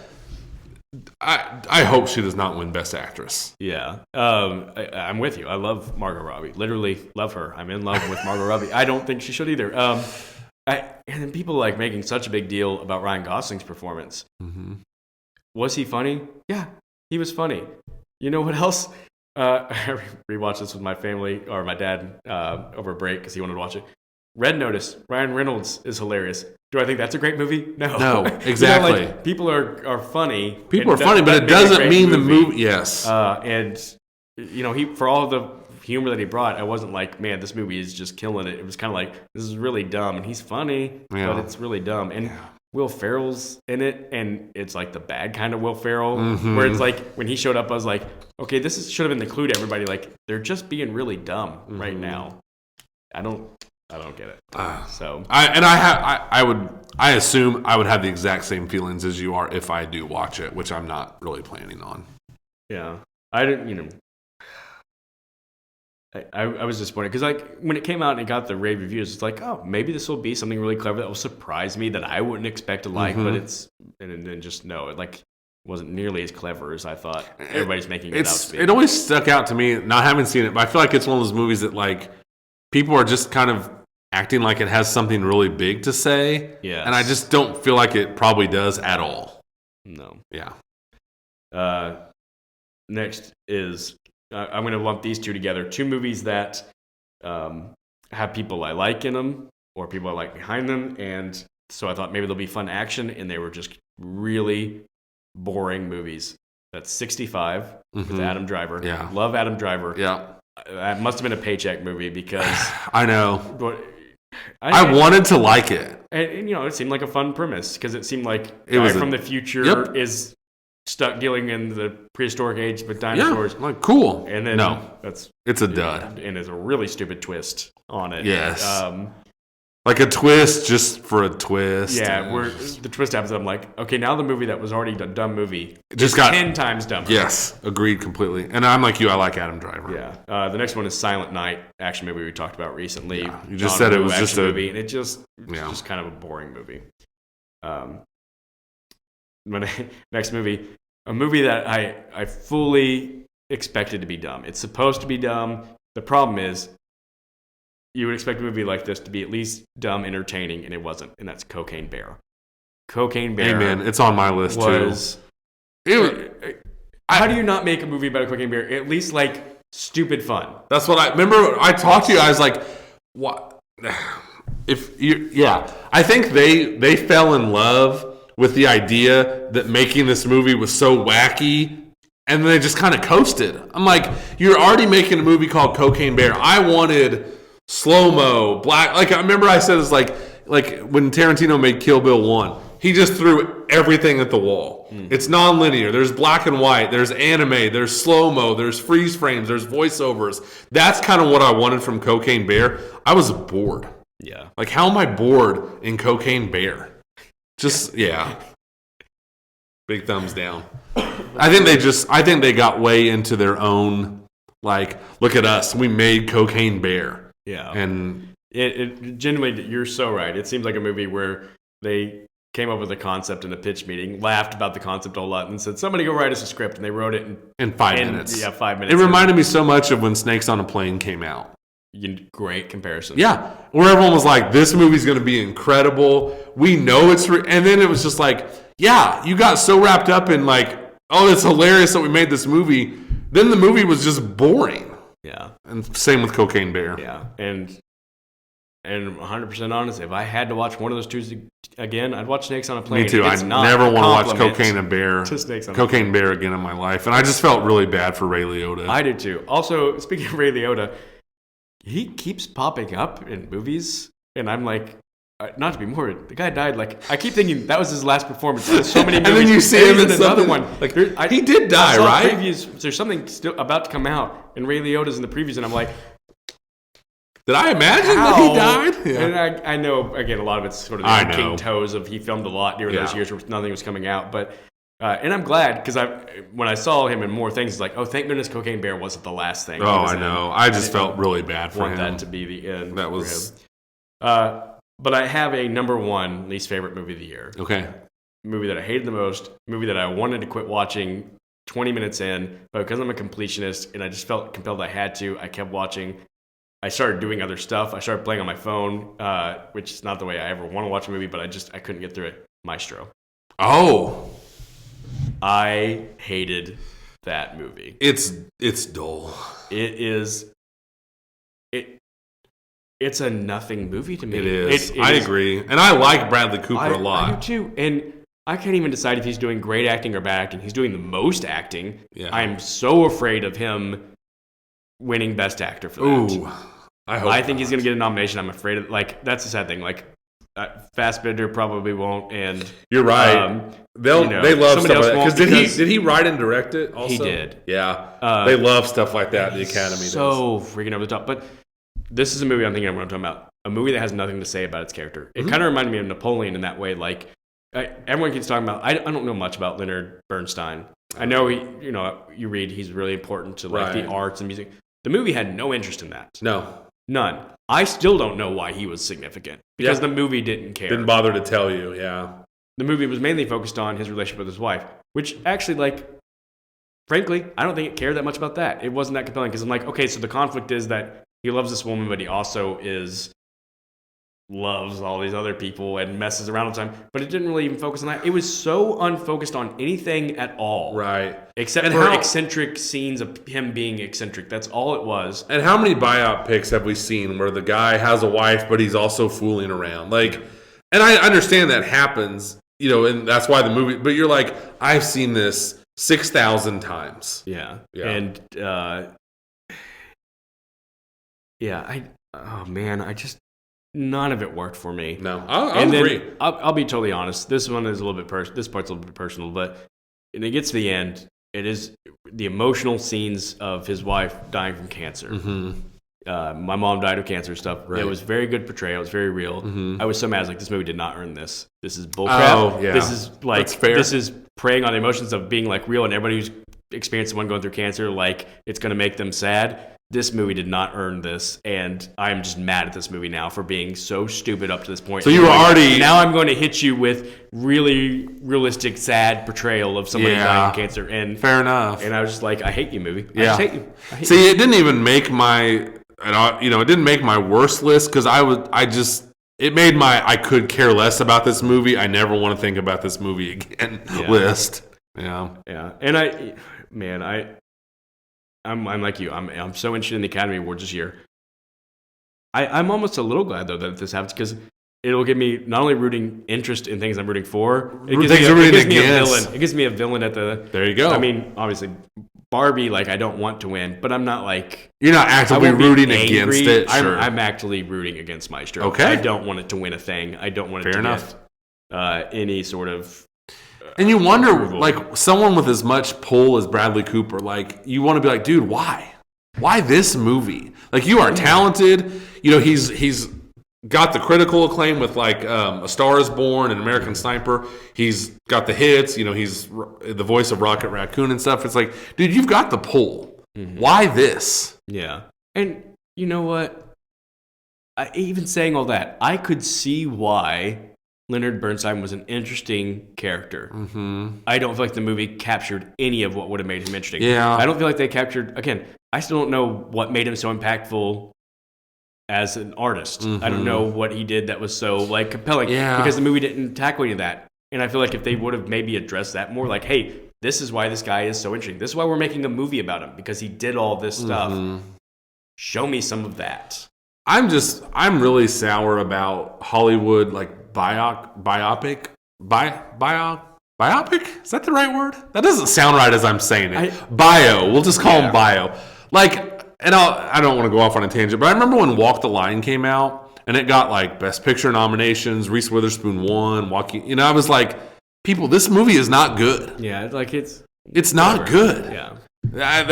Speaker 2: I hope she does not win Best Actress.
Speaker 1: Yeah. I'm with you. I love Margot Robbie. Literally love her. I'm in love with Margot Robbie. I don't think she should either. And then people like making such a big deal about Ryan Gosling's performance.
Speaker 2: Mm-hmm.
Speaker 1: Was he funny? Yeah, he was funny. You know what else? I rewatched this with my family or my dad over break because he wanted to watch it. Red Notice. Ryan Reynolds is hilarious. Do I think that's a great movie? No,
Speaker 2: exactly.
Speaker 1: People are funny.
Speaker 2: People are funny, but it doesn't mean the movie. Yes.
Speaker 1: And he for all of the humor that he brought, I wasn't like, man, this movie is just killing it. It was kind of like, this is really dumb, and he's funny, but it's really dumb. And Will Ferrell's in it, and it's like the bad kind of Will Ferrell,
Speaker 2: Mm-hmm.
Speaker 1: where it's like when he showed up, I was like, okay, should have been the clue to everybody. Like they're just being really dumb right now. I don't get it. So
Speaker 2: I assume I would have the exact same feelings as you are if I do watch it, which I'm not really planning on.
Speaker 1: yeah, I didn't. I was disappointed because like when it came out and it got the rave reviews, it's like, oh, maybe this will be something really clever that will surprise me that I wouldn't expect to like, but it's and then just no, it like wasn't nearly as clever as I thought everybody's making it out to be.
Speaker 2: It always stuck out to me, not having seen it, but I feel like it's one of those movies that like people are just kind of acting like it has something really big to say.
Speaker 1: Yeah,
Speaker 2: and I just don't feel like it probably does at all.
Speaker 1: No.
Speaker 2: Yeah.
Speaker 1: Next is I'm going to lump these two together. Two movies that have people I like in them or people I like behind them. And so I thought maybe there'll be fun action, and they were just really boring movies. That's 65 with Adam Driver.
Speaker 2: Yeah.
Speaker 1: Love Adam Driver.
Speaker 2: Yeah.
Speaker 1: That must have been a paycheck movie because
Speaker 2: I know.
Speaker 1: I
Speaker 2: wanted to like it.
Speaker 1: And it seemed like a fun premise because it seemed like
Speaker 2: It was
Speaker 1: from the future is stuck dealing in the prehistoric age with dinosaurs.
Speaker 2: Yeah, like cool.
Speaker 1: And then
Speaker 2: it's a dud.
Speaker 1: And there's a really stupid twist on it.
Speaker 2: Yes. Like a twist just for a twist.
Speaker 1: Yeah, where the twist happens, I'm like, okay, now the movie that was already a dumb movie
Speaker 2: just got
Speaker 1: 10 times dumber.
Speaker 2: Yes, agreed completely. And I'm like you, I like Adam Driver.
Speaker 1: Yeah. The next one is Silent Night, action movie we talked about recently.
Speaker 2: Yeah, you just said it was just a
Speaker 1: movie, and it's just kind of a boring movie. Next movie, a movie that I fully expected to be dumb. It's supposed to be dumb. The problem is, you would expect a movie like this to be at least dumb, entertaining, and it wasn't. And that's Cocaine Bear. Cocaine Bear.
Speaker 2: Amen. It's on my list too.
Speaker 1: How do you not make a movie about a cocaine bear? At least like stupid fun.
Speaker 2: That's what I remember. I talked to you. I was like, "What?" I think they fell in love with the idea that making this movie was so wacky, and then they just kind of coasted. I'm like, you're already making a movie called Cocaine Bear. I wanted slow-mo, black. Like, I remember I said it's like when Tarantino made Kill Bill 1, he just threw everything at the wall. It's non-linear. There's black and white. There's anime. There's slow-mo. There's freeze frames. There's voiceovers. That's kind of what I wanted from Cocaine Bear. I was bored.
Speaker 1: Yeah.
Speaker 2: Like, how am I bored in Cocaine Bear? Just, Big thumbs down. I think they got way into their own, like, look at us. We made Cocaine Bear.
Speaker 1: Yeah.
Speaker 2: And
Speaker 1: it genuinely, you're so right. It seems like a movie where they came up with a concept in a pitch meeting, laughed about the concept a lot, and said, somebody go write us a script. And they wrote it
Speaker 2: in 5 minutes.
Speaker 1: Yeah, 5 minutes.
Speaker 2: It reminded me so much of when Snakes on a Plane came out.
Speaker 1: Great comparison.
Speaker 2: Yeah. Where everyone was like, this movie's going to be incredible. We know it's... and then it was just like, yeah, you got so wrapped up in like, oh, it's hilarious that we made this movie. Then the movie was just boring.
Speaker 1: Yeah.
Speaker 2: And same with Cocaine Bear.
Speaker 1: Yeah. And 100% honest, if I had to watch one of those two again, I'd watch Snakes on a Plane.
Speaker 2: Me too. I never want to watch Cocaine Bear again in my life. And I just felt really bad for Ray Liotta.
Speaker 1: I did too. Also, speaking of Ray Liotta, he keeps popping up in movies, and I'm like, not to be morbid, the guy died. Like, I keep thinking that was his last performance. There's so many movies.
Speaker 2: And then you see him in
Speaker 1: another one.
Speaker 2: Like, he did die, right?
Speaker 1: Previews, there's something still about to come out, and Ray Liotta's in the previews, and I'm like,
Speaker 2: did I imagine that he died?
Speaker 1: Yeah. And I know, again, a lot of it's sort of the king toes of he filmed a lot during those years where nothing was coming out. But and I'm glad because when I saw him in more things, it's like, oh, thank goodness Cocaine Bear wasn't the last thing.
Speaker 2: Oh, I know. I just felt really bad for him.
Speaker 1: Want that to be the end.
Speaker 2: That was.
Speaker 1: But I have a number one least favorite movie of the year.
Speaker 2: Okay.
Speaker 1: Movie that I hated the most. Movie that I wanted to quit watching 20 minutes in, but because I'm a completionist and I just felt compelled I had to, I kept watching. I started doing other stuff. I started playing on my phone, which is not the way I ever want to watch a movie, but I couldn't get through it. Maestro.
Speaker 2: Oh.
Speaker 1: I hated that movie.
Speaker 2: It's dull.
Speaker 1: It is. It's a nothing movie to me.
Speaker 2: It is. I agree. And I like Bradley Cooper a lot.
Speaker 1: I do too. And I can't even decide if he's doing great acting or bad acting. He's doing the most acting.
Speaker 2: Yeah.
Speaker 1: I'm so afraid of him winning Best Actor for that.
Speaker 2: Ooh. I
Speaker 1: think he's going to get a nomination. I'm afraid of, like, that's the sad thing. Like, Fassbender probably won't, and
Speaker 2: you're right. They love stuff like that. Because did he write and direct it? Also,
Speaker 1: he did.
Speaker 2: Yeah, they love stuff like that. The Academy
Speaker 1: so freaking over the top. But this is a movie I'm thinking of when I'm talking about a movie that has nothing to say about its character. It kind of reminded me of Napoleon in that way. Like everyone keeps talking about. I don't know much about Leonard Bernstein. I know you read he's really important to like the arts and music. The movie had no interest in that.
Speaker 2: No.
Speaker 1: None. I still don't know why he was significant because the movie didn't care.
Speaker 2: Didn't bother to tell you, yeah.
Speaker 1: The movie was mainly focused on his relationship with his wife, which actually, like, frankly, I don't think it cared that much about that. It wasn't that compelling because I'm like, okay, so the conflict is that he loves this woman, but he also loves all these other people and messes around all the time. But it didn't really even focus on that. It was so unfocused on anything at all.
Speaker 2: Right.
Speaker 1: Except for eccentric scenes of him being eccentric. That's all it was.
Speaker 2: And how many biopics have we seen where the guy has a wife, but he's also fooling around? Like, and I understand that happens, and that's why the movie, but you're like, I've seen this 6,000 times.
Speaker 1: Yeah. And, none of it worked for me.
Speaker 2: No, I'll agree.
Speaker 1: I'll be totally honest. This one is a little bit this part's a little bit personal, but when it gets to the end, it is the emotional scenes of his wife dying from cancer.
Speaker 2: Mm-hmm.
Speaker 1: My mom died of cancer stuff. Right. It was very good portrayal. It was very real.
Speaker 2: Mm-hmm.
Speaker 1: I was so mad. I was like, this movie did not earn this. This is bullcrap.
Speaker 2: Oh, yeah.
Speaker 1: This is like,
Speaker 2: that's fair.
Speaker 1: This is preying on the emotions of being like real, and everybody who's experienced someone going through cancer, like it's going to make them sad. This movie did not earn this, and I'm just mad at this movie now for being so stupid up to this point.
Speaker 2: So you were already...
Speaker 1: Now I'm going to hit you with really realistic, sad portrayte of somebody dying of cancer. And
Speaker 2: fair enough.
Speaker 1: And I was just like, I hate you, movie.
Speaker 2: Yeah.
Speaker 1: I just hate you.
Speaker 2: See, it didn't even make my... it didn't make my worst list because it made my I could care less about this movie. I never want to think about this movie again list. Yeah.
Speaker 1: Yeah. And I'm like you. I'm so interested in the Academy Awards this year. I'm almost a little glad though that this happens because it'll give me not only rooting interest in things I'm rooting for, it gives me a villain. It gives me a villain at the.
Speaker 2: There you go.
Speaker 1: I mean, obviously, Barbie. Like I don't want to win, but I'm not like
Speaker 2: you're not actively rooting against it. Sure.
Speaker 1: I'm actually rooting against Maestro.
Speaker 2: Okay.
Speaker 1: I don't want it to win a thing. I don't want it to get any sort of.
Speaker 2: And you wonder, like, someone with as much pull as Bradley Cooper, like, you want to be like, dude, why? Why this movie? Like, you are talented. He's got the critical acclaim with, like, A Star is Born and American Sniper. He's got the hits. He's the voice of Rocket Raccoon and stuff. It's like, dude, you've got the pull. Mm-hmm. Why this?
Speaker 1: Yeah. And you know what? Even saying all that, I could see why Leonard Bernstein was an interesting character.
Speaker 2: Mm-hmm.
Speaker 1: I don't feel like the movie captured any of what would have made him interesting.
Speaker 2: Yeah.
Speaker 1: I don't feel like they captured, again, I still don't know what made him so impactful as an artist.
Speaker 2: Mm-hmm.
Speaker 1: I don't know what he did that was so like compelling because the movie didn't tackle any of that. And I feel like if they would have maybe addressed that more, like, hey, this is why this guy is so interesting. This is why we're making a movie about him because he did all this stuff.
Speaker 2: Mm-hmm.
Speaker 1: Show me some of that.
Speaker 2: I'm really sour about Hollywood, like, biopic? Is that the right word? That doesn't sound right as I'm saying it. We'll just call them bio. Like, and I don't want to go off on a tangent, but I remember when Walk the Line came out, and it got, like, Best Picture nominations, Reese Witherspoon won, Joaquin, I was like, people, this movie is not good.
Speaker 1: Yeah, like, it's
Speaker 2: not good.
Speaker 1: Yeah.
Speaker 2: I'm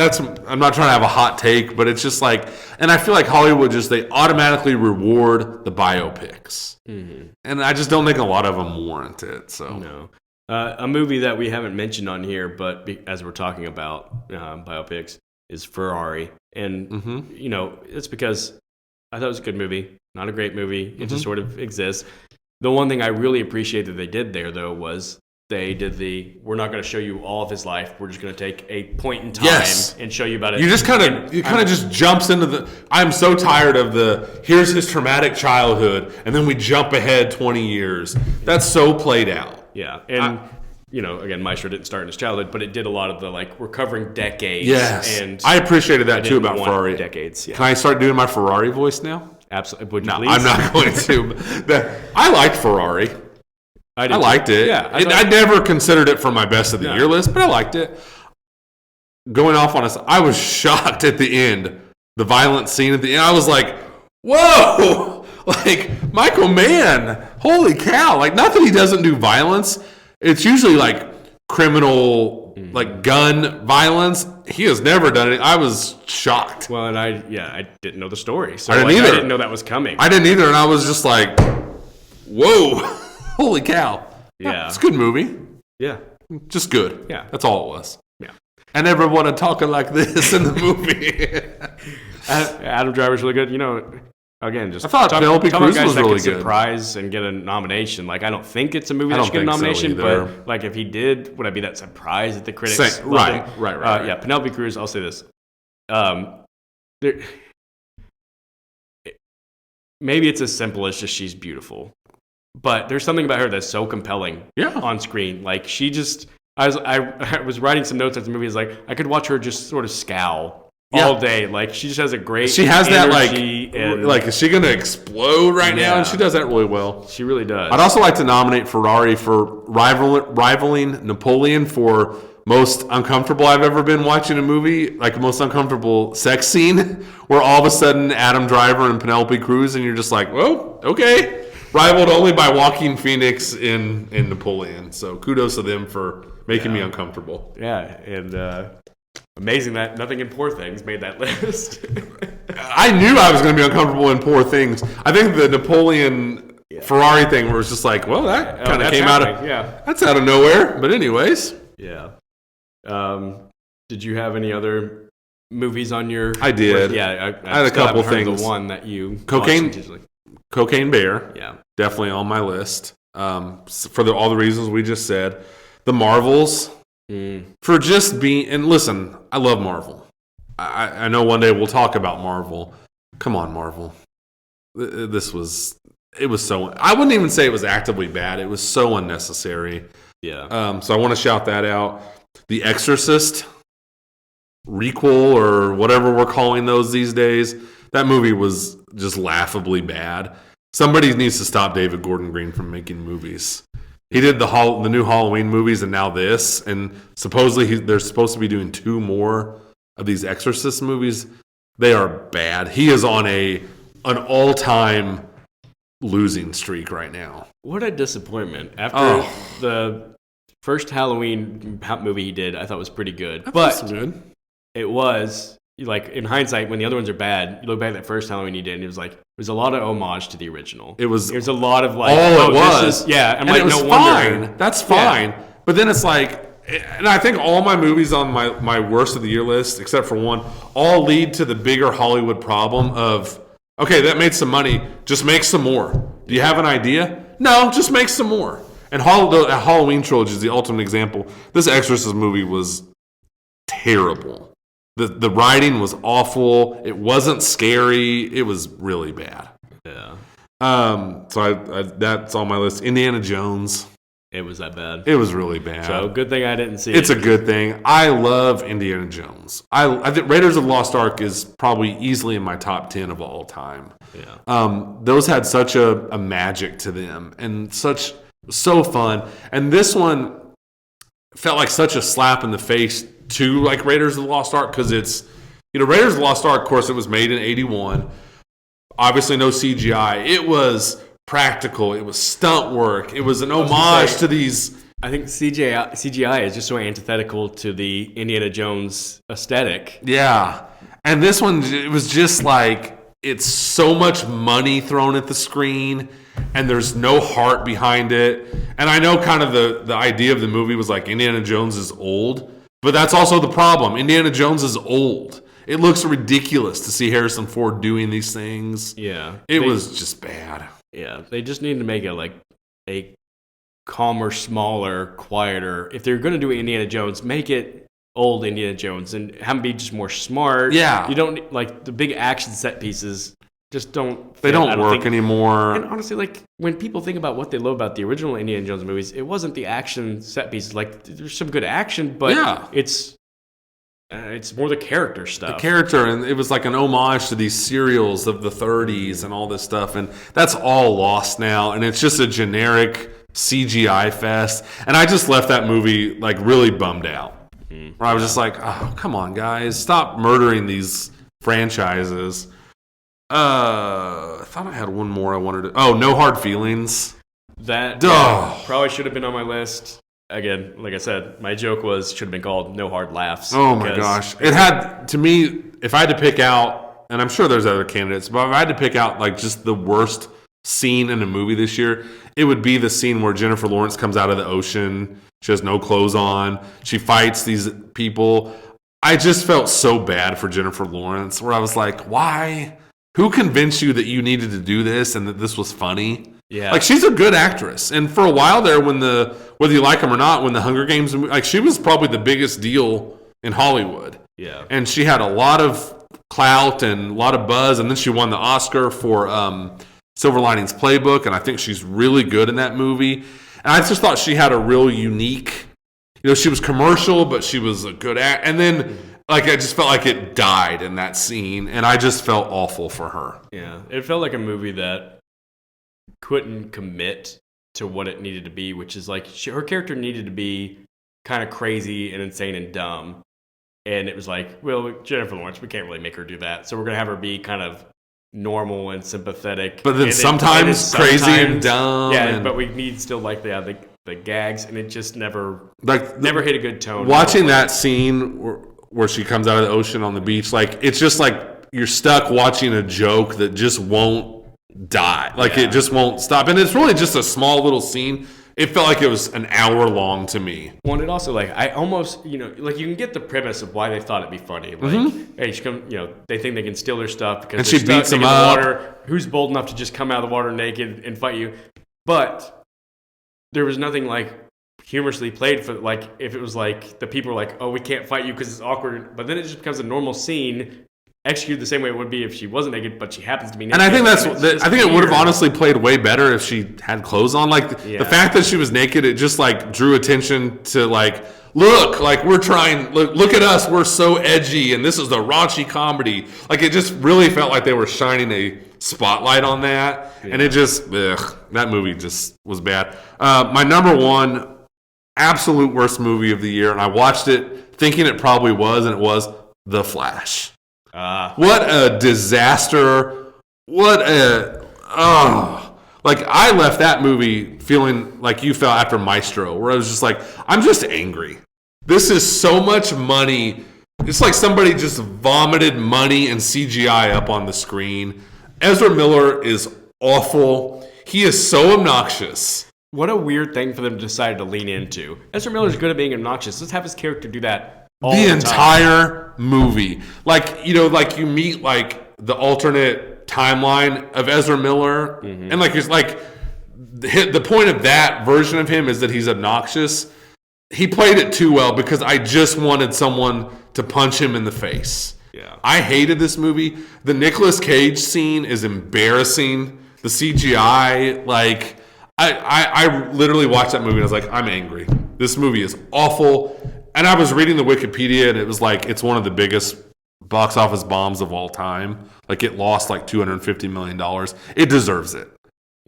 Speaker 2: not trying to have a hot take, but it's just like, and I feel like Hollywood they automatically reward the biopics, and I just don't think a lot of them warrant it. So
Speaker 1: no, a movie that we haven't mentioned on here, but as we're talking about biopics, is Ferrari, and it's because I thought it was a good movie, not a great movie. It just sort of exists. The one thing I really appreciate that they did there, though, was they did we're not going to show you all of his life. We're just going to take a point in time and show you about it.
Speaker 2: You just kind of just jumps into I'm so tired of here's his traumatic childhood, and then we jump ahead 20 years. That's so played out.
Speaker 1: Yeah. And, again, Maestro didn't start in his childhood, but it did a lot of the, like, we're covering decades.
Speaker 2: Yes.
Speaker 1: And
Speaker 2: I appreciated that, too, about Ferrari.
Speaker 1: Decades, yeah.
Speaker 2: Can I start doing my Ferrari voice now?
Speaker 1: Absolutely. Would you
Speaker 2: no,
Speaker 1: please?
Speaker 2: I'm not going to. I liked Ferrari. I liked it.
Speaker 1: Yeah,
Speaker 2: I never considered it for my best of the year list, but I liked it. Going off on us, I was shocked at the end. The violent scene at the end. I was like, whoa! Like, Michael Mann, holy cow. Like, not that he doesn't do violence. It's usually like criminal, like gun violence. He has never done it. I was shocked.
Speaker 1: Well, and I didn't know the story. So
Speaker 2: I didn't either.
Speaker 1: I didn't know that was coming.
Speaker 2: I didn't either. And I was just like, whoa, holy cow.
Speaker 1: Yeah.
Speaker 2: It's a good movie.
Speaker 1: Yeah.
Speaker 2: Just good.
Speaker 1: Yeah.
Speaker 2: That's all it was.
Speaker 1: Yeah.
Speaker 2: I never want to talk like this in the movie.
Speaker 1: Adam Driver's really good. You know, again, just
Speaker 2: I thought Penelope
Speaker 1: talking about
Speaker 2: Cruz
Speaker 1: guys
Speaker 2: was
Speaker 1: that
Speaker 2: really
Speaker 1: could
Speaker 2: good.
Speaker 1: surprise and get a nomination. Like, I don't think it's a movie
Speaker 2: I
Speaker 1: that
Speaker 2: don't
Speaker 1: should get a
Speaker 2: think so
Speaker 1: nomination,
Speaker 2: either.
Speaker 1: but like if he did, would I be that surprised that the critics?
Speaker 2: Right.
Speaker 1: Yeah, Penelope Cruz. I'll say this. There, maybe it's as simple as just she's beautiful, but there's something about her that's so compelling.
Speaker 2: Yeah.
Speaker 1: On screen, like she just. I was writing some notes at the movie. It's like I could watch her just sort of scowl all day. Like she just has a great.
Speaker 2: She has that
Speaker 1: and
Speaker 2: like is she going to explode right now? And she does that really well.
Speaker 1: She really does.
Speaker 2: I'd also like to nominate Ferrari for rivaling Napoleon for most uncomfortable I've ever been watching a movie, like most uncomfortable sex scene, where all of a sudden Adam Driver and Penelope Cruz, and you're just like, well, okay. Rivaled only by Joaquin Phoenix in Napoleon. So kudos to them for making me uncomfortable.
Speaker 1: Yeah, and amazing that Nothing in Poor Things made that list.
Speaker 2: I knew I was going to be uncomfortable in Poor Things. I think the Napoleon Ferrari thing was just like, well, that kind of came that's out of nowhere. But anyways.
Speaker 1: Yeah. Did you have any other movies on your...
Speaker 2: I did.
Speaker 1: Yeah,
Speaker 2: I had a couple things.
Speaker 1: The one that you...
Speaker 2: Cocaine Bear.
Speaker 1: Yeah.
Speaker 2: Definitely on my list. For all the reasons we just said. The Marvels. For just being... And listen, I love Marvel. I know one day we'll talk about Marvel. Come on, Marvel. It was so... I wouldn't even say it was actively bad. It was so unnecessary.
Speaker 1: Yeah.
Speaker 2: So I want to shout that out. The Exorcist requel, or whatever we're calling those these days, that movie was just laughably bad. Somebody needs to stop David Gordon Green from making movies. He did the new Halloween movies and now this, and supposedly they're supposed to be doing 2 more of these Exorcist movies. They are bad. He is on an all-time losing streak right now.
Speaker 1: What a disappointment. After the first Halloween movie he did, I thought was pretty good. It was, like, in hindsight, when the other ones are bad, you look back at that first Halloween he did, and it was a lot of homage to the original. There's a lot of, like...
Speaker 2: All it was.
Speaker 1: I'm
Speaker 2: and
Speaker 1: like,
Speaker 2: it was
Speaker 1: no
Speaker 2: fine.
Speaker 1: wonder.
Speaker 2: That's fine. Yeah. But then it's like... And I think all my movies on my worst of the year list, except for one, all lead to the bigger Hollywood problem of, okay, that made some money, just make some more. Do you have an idea? No, just make some more. And the Halloween trilogy is the ultimate example. This Exorcist movie was terrible. The writing was awful. It wasn't scary. It was really bad.
Speaker 1: Yeah.
Speaker 2: So that's on my list. Indiana Jones.
Speaker 1: It was that bad.
Speaker 2: It was really bad.
Speaker 1: So good thing I didn't see
Speaker 2: It's a good thing. I love Indiana Jones. I think Raiders of the Lost Ark is probably easily in my top 10 of all time.
Speaker 1: Yeah.
Speaker 2: Those had such a magic to them and so fun. And this one felt like such a slap in the face to like Raiders of the Lost Ark, because it's, Raiders of the Lost Ark, of course, it was made in 1981. Obviously no CGI. It was practical. It was stunt work. It was an homage to these.
Speaker 1: I think CGI is just so antithetical to the Indiana Jones aesthetic.
Speaker 2: Yeah. And this one, it was just like, it's so much money thrown at the screen, and there's no heart behind it. And I know kind of the idea of the movie was like Indiana Jones is old, but that's also the problem. Indiana Jones is old. It looks ridiculous to see Harrison Ford doing these things.
Speaker 1: Yeah.
Speaker 2: It was just bad.
Speaker 1: Yeah. They just need to make it a calmer, smaller, quieter. If they're going to do Indiana Jones, make it old Indiana Jones and have him be just more smart.
Speaker 2: Yeah.
Speaker 1: You don't, like, the big action set pieces just don't fit.
Speaker 2: They don't work anymore.
Speaker 1: And honestly, like, when people think about what they love about the original Indiana Jones movies, it wasn't the action set pieces. Like, there's some good action, but it's more the character stuff.
Speaker 2: The character, and it was like an homage to these serials of the 30s and all this stuff, and that's all lost now, and it's just a generic CGI fest. And I just left that movie, like, really bummed out. Where I was just like, oh, come on, guys. Stop murdering these franchises. I thought I had one more I wanted to. Oh, No Hard Feelings.
Speaker 1: That
Speaker 2: Duh.
Speaker 1: probably should have been on my list. Again, like I said, my joke should have been called No Hard Laughs.
Speaker 2: Oh my gosh. It had, to me, if I had to pick out, and I'm sure there's other candidates, but if I had to pick out like just the worst scene in a movie this year, it would be the scene where Jennifer Lawrence comes out of the ocean. She has no clothes on. She fights these people. I just felt so bad for Jennifer Lawrence, where I was like, why? Who convinced you that you needed to do this and that this was funny?
Speaker 1: Yeah.
Speaker 2: Like, she's a good actress. And for a while there, whether you like them or not, when the Hunger Games, like, she was probably the biggest deal in Hollywood.
Speaker 1: Yeah.
Speaker 2: And she had a lot of clout and a lot of buzz. And then she won the Oscar for Silver Linings Playbook. And I think she's really good in that movie. And I just thought she had a real unique, she was commercial, but she was a good act. And then, I just felt like it died in that scene. And I just felt awful for her.
Speaker 1: Yeah. It felt like a movie that couldn't commit to what it needed to be, which is like her character needed to be kind of crazy and insane and dumb. And it was like, well, Jennifer Lawrence, we can't really make her do that. So we're going to have her be kind of normal and sympathetic.
Speaker 2: But then sometimes crazy and dumb.
Speaker 1: Yeah, but we need still like the gags, and it just never hit a good tone.
Speaker 2: Watching that scene where she comes out of the ocean on the beach, like, it's just like you're stuck watching a joke that just won't die. It just won't stop. And it's really just a small little scene. It felt like it was an hour long to me.
Speaker 1: Well, and it also, I almost, you can get the premise of why they thought it'd be funny. Hey, she come, they think they can steal their stuff because
Speaker 2: and she beats them
Speaker 1: up.
Speaker 2: The
Speaker 1: water. Who's bold enough to just come out of the water naked and fight you? But there was nothing humorously played for if it was the people were oh, we can't fight you because it's awkward. But then it just becomes a normal scene, executed the same way it would be if she wasn't naked, but she happens to be naked.
Speaker 2: And I think I think it would have honestly played way better if she had clothes on. The fact that she was naked, it just drew attention to look, we're trying, look at us, we're so edgy, and this is a raunchy comedy. It just really felt like they were shining a spotlight on that, and it just, that movie just was bad. My number one absolute worst movie of the year, and I watched it thinking it probably was, and it was The Flash. What a disaster. I left that movie feeling like you felt after Maestro, where I was just I'm just angry. This is so much money. It's like somebody just vomited money and CGI up on the screen. Ezra Miller is awful. He is so obnoxious.
Speaker 1: What a weird thing for them to decide to lean into. Ezra Miller's good at being obnoxious. Let's have his character do that.
Speaker 2: The entire movie. You meet the alternate timeline of Ezra Miller, and the point of that version of him is that he's obnoxious. He played it too well because I just wanted someone to punch him in the face.
Speaker 1: Yeah.
Speaker 2: I hated this movie. The Nicolas Cage scene is embarrassing. The CGI, I literally watched that movie and I was like, I'm angry. This movie is awful. And I was reading the Wikipedia, and it was it's one of the biggest box office bombs of all time. It lost $250 million. It deserves it.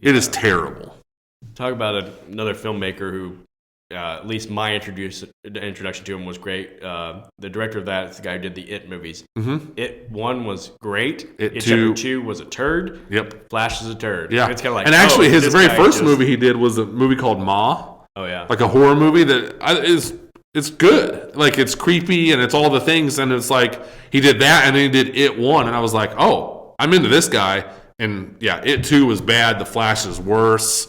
Speaker 2: It is terrible.
Speaker 1: Talk about another filmmaker who, at least my introduction to him was great. The director of that is the guy who did the It movies. Mm-hmm. It 1 was great. It 2 was a turd.
Speaker 2: Yep.
Speaker 1: Flash is a turd.
Speaker 2: Yeah.
Speaker 1: And it's kind of
Speaker 2: and actually, his very first movie he did was a movie called Ma.
Speaker 1: Oh, yeah.
Speaker 2: A horror movie that it's good. It's creepy and it's all the things. And it's he did that and then he did It 1. And I was like, oh, I'm into this guy. And yeah, It 2 was bad. The Flash is worse.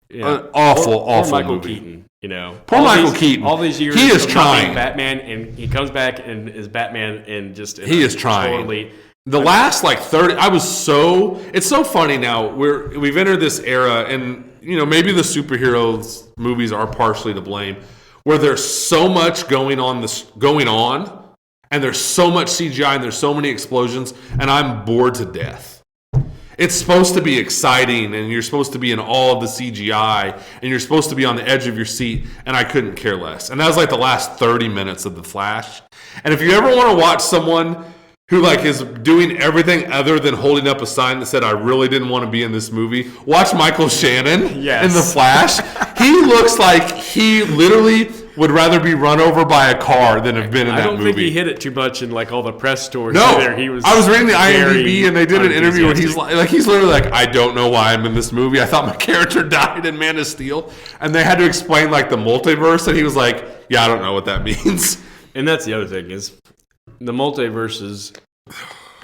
Speaker 1: Yeah.
Speaker 2: Awful
Speaker 1: Michael
Speaker 2: movie.
Speaker 1: Keaton,
Speaker 2: Poor Michael Keaton.
Speaker 1: All these years
Speaker 2: he is trying.
Speaker 1: Batman, and he comes back and is Batman and just
Speaker 2: he is trying.
Speaker 1: Totally.
Speaker 2: The last 30, it's so funny now. We've entered this era, and maybe the superheroes movies are partially to blame, where there's so much going on, and there's so much CGI, and there's so many explosions, and I'm bored to death. It's supposed to be exciting, and you're supposed to be in awe of the CGI, and you're supposed to be on the edge of your seat, and I couldn't care less. And that was the last 30 minutes of The Flash. And if you ever want to watch someone who is doing everything other than holding up a sign that said, I really didn't want to be in this movie, watch Michael Shannon in The Flash. He looks like he literally would rather be run over by a car than have been in that movie.
Speaker 1: I don't think he hit it too much in like all the press tours.
Speaker 2: No,
Speaker 1: either.
Speaker 2: I was reading the IMDb and they did an interview where he's literally like, I don't know why I'm in this movie. I thought my character died in Man of Steel, and they had to explain like the multiverse, and he was like, yeah, I don't know what that means.
Speaker 1: And that's the other thing is the multiverses.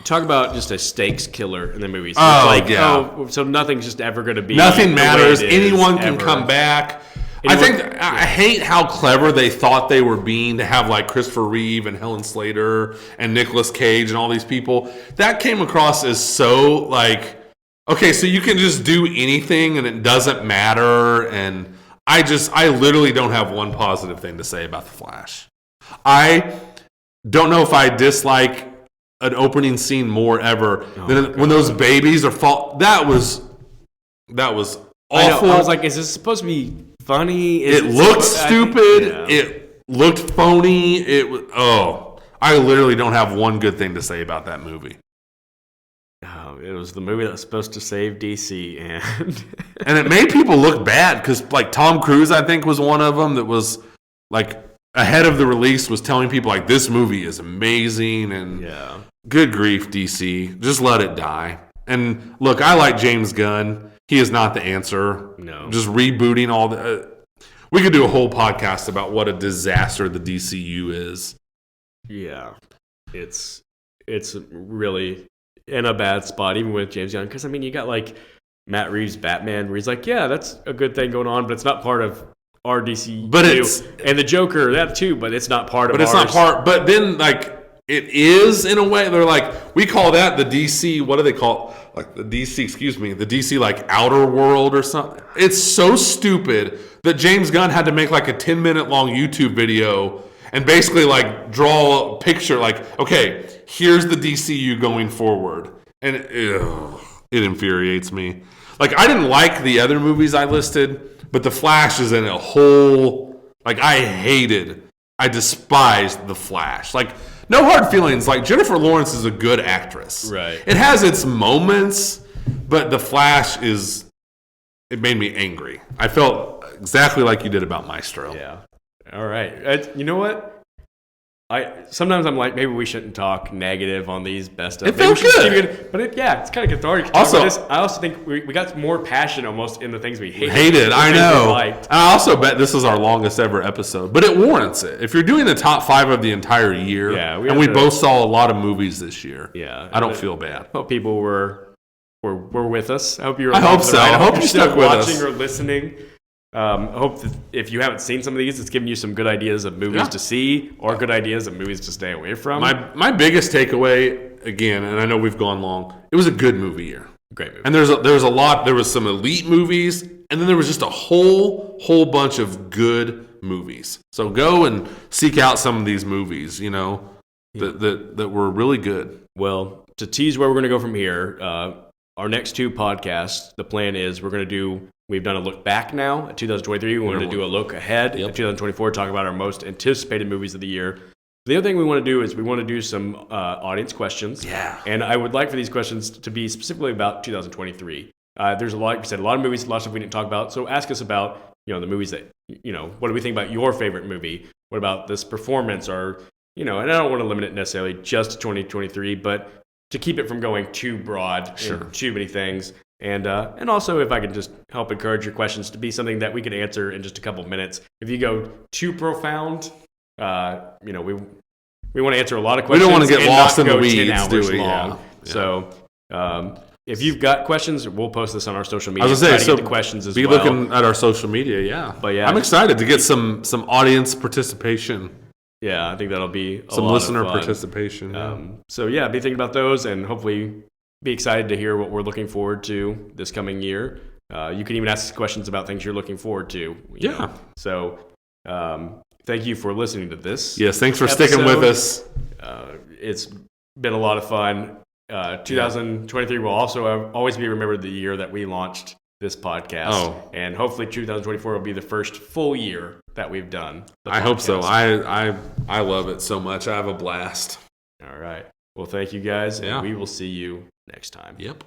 Speaker 1: Talk about just a stakes killer in the movies. So nothing's just ever going to be.
Speaker 2: Nothing matters. Anyone can come back. I hate how clever they thought they were being to have like Christopher Reeve and Helen Slater and Nicolas Cage and all these people. That came across as so like, okay, so you can just do anything and it doesn't matter. And I literally don't have one positive thing to say about The Flash. I don't know if I dislike an opening scene more ever than when those babies are that was awful.
Speaker 1: I was like, is this supposed to be funny?
Speaker 2: It looked stupid. It looked phony. I literally don't have one good thing to say about that movie.
Speaker 1: It was the movie that was supposed to save DC,
Speaker 2: and it made people look bad because like Tom Cruise, I think, was one of them that was like ahead of the release was telling people like this movie is amazing and good grief, DC, just let it die. And look, I like James Gunn. He is not the answer.
Speaker 1: No, just
Speaker 2: rebooting all the. We could do a whole podcast about what a disaster the DCU is.
Speaker 1: Yeah, it's really in a bad spot, even with James Gunn. Because I mean, you got like Matt Reeves' Batman, where he's like, yeah, that's a good thing going on, but it's not part of our DC.
Speaker 2: But it's
Speaker 1: and the Joker that too, but it's not part of.
Speaker 2: But it's
Speaker 1: ours.
Speaker 2: not part. But then like it is in a way. They're like we call that the DC. What do they call it? Like the DC? Excuse me, the DC like Outer World or something. It's so stupid that James Gunn had to make like a 10-minute long YouTube video and basically like draw a picture. Like, okay, here's the DCU going forward, and it infuriates me. Like I didn't like the other movies I listed, but The Flash is in a whole. Like I despised The Flash. Like no hard feelings. Like Jennifer Lawrence is a good actress.
Speaker 1: Right.
Speaker 2: It has its moments, but The Flash it made me angry. I felt exactly like you did about Maestro.
Speaker 1: Yeah. All right. You know what? Sometimes I'm like, maybe we shouldn't talk negative on these best of.
Speaker 2: It felt good.
Speaker 1: But it's kind of cathartic. Also, I also think we got more passion almost in the things we hated.
Speaker 2: I know. And I also bet this is our longest ever episode, but it warrants it. If you're doing the top 5 of the entire year, we both saw a lot of movies this year.
Speaker 1: Yeah.
Speaker 2: I don't feel bad.
Speaker 1: Hope people were with us. I hope you were.
Speaker 2: I hope so. I hope you stuck with us.
Speaker 1: Watching or listening. I hope that if you haven't seen some of these, it's giving you some good ideas of movies to see or good ideas of movies to stay away from.
Speaker 2: My biggest takeaway, again, and I know we've gone long, it was a good movie year.
Speaker 1: Great movie.
Speaker 2: And there was some elite movies, and then there was just a whole bunch of good movies. So go and seek out some of these movies, that were really good.
Speaker 1: Well, to tease where we're going to go from here, our next 2 podcasts, the plan is we've done a look back now at 2023. We wanted to do a look ahead at 2024, talk about our most anticipated movies of the year. The other thing we want to do is we want to do some audience questions.
Speaker 2: Yeah.
Speaker 1: And I would like for these questions to be specifically about 2023. There's a lot of movies, a lot of stuff we didn't talk about. So ask us about, the movies that, what do we think about your favorite movie? What about this performance? Or, and I don't want to limit it necessarily just to 2023, but to keep it from going too broad, too many things. And also, if I could just help encourage your questions to be something that we could answer in just a couple of minutes. If you go too profound, we want to answer a lot of questions.
Speaker 2: We don't want to get lost in the weeds,
Speaker 1: 10 hours
Speaker 2: do we?
Speaker 1: Long.
Speaker 2: Yeah.
Speaker 1: So, if you've got questions, we'll post this on our social media.
Speaker 2: I was going to say,
Speaker 1: get the questions as
Speaker 2: be looking at our social media, yeah.
Speaker 1: But yeah,
Speaker 2: I'm excited to get some audience participation.
Speaker 1: Yeah, I think that'll be
Speaker 2: some listener participation.
Speaker 1: Yeah. Be thinking about those, and hopefully be excited to hear what we're looking forward to this coming year. You can even ask questions about things you're looking forward to. You know? So thank you for listening to this.
Speaker 2: Yes, thanks for sticking with us.
Speaker 1: It's been a lot of fun. 2023 will also always be remembered the year that we launched this podcast. And hopefully 2024 will be the first full year that we've done the podcast.
Speaker 2: I hope so. I love it so much. I have a blast.
Speaker 1: All right. Well, thank you guys, and we will see you next time.
Speaker 2: Yep.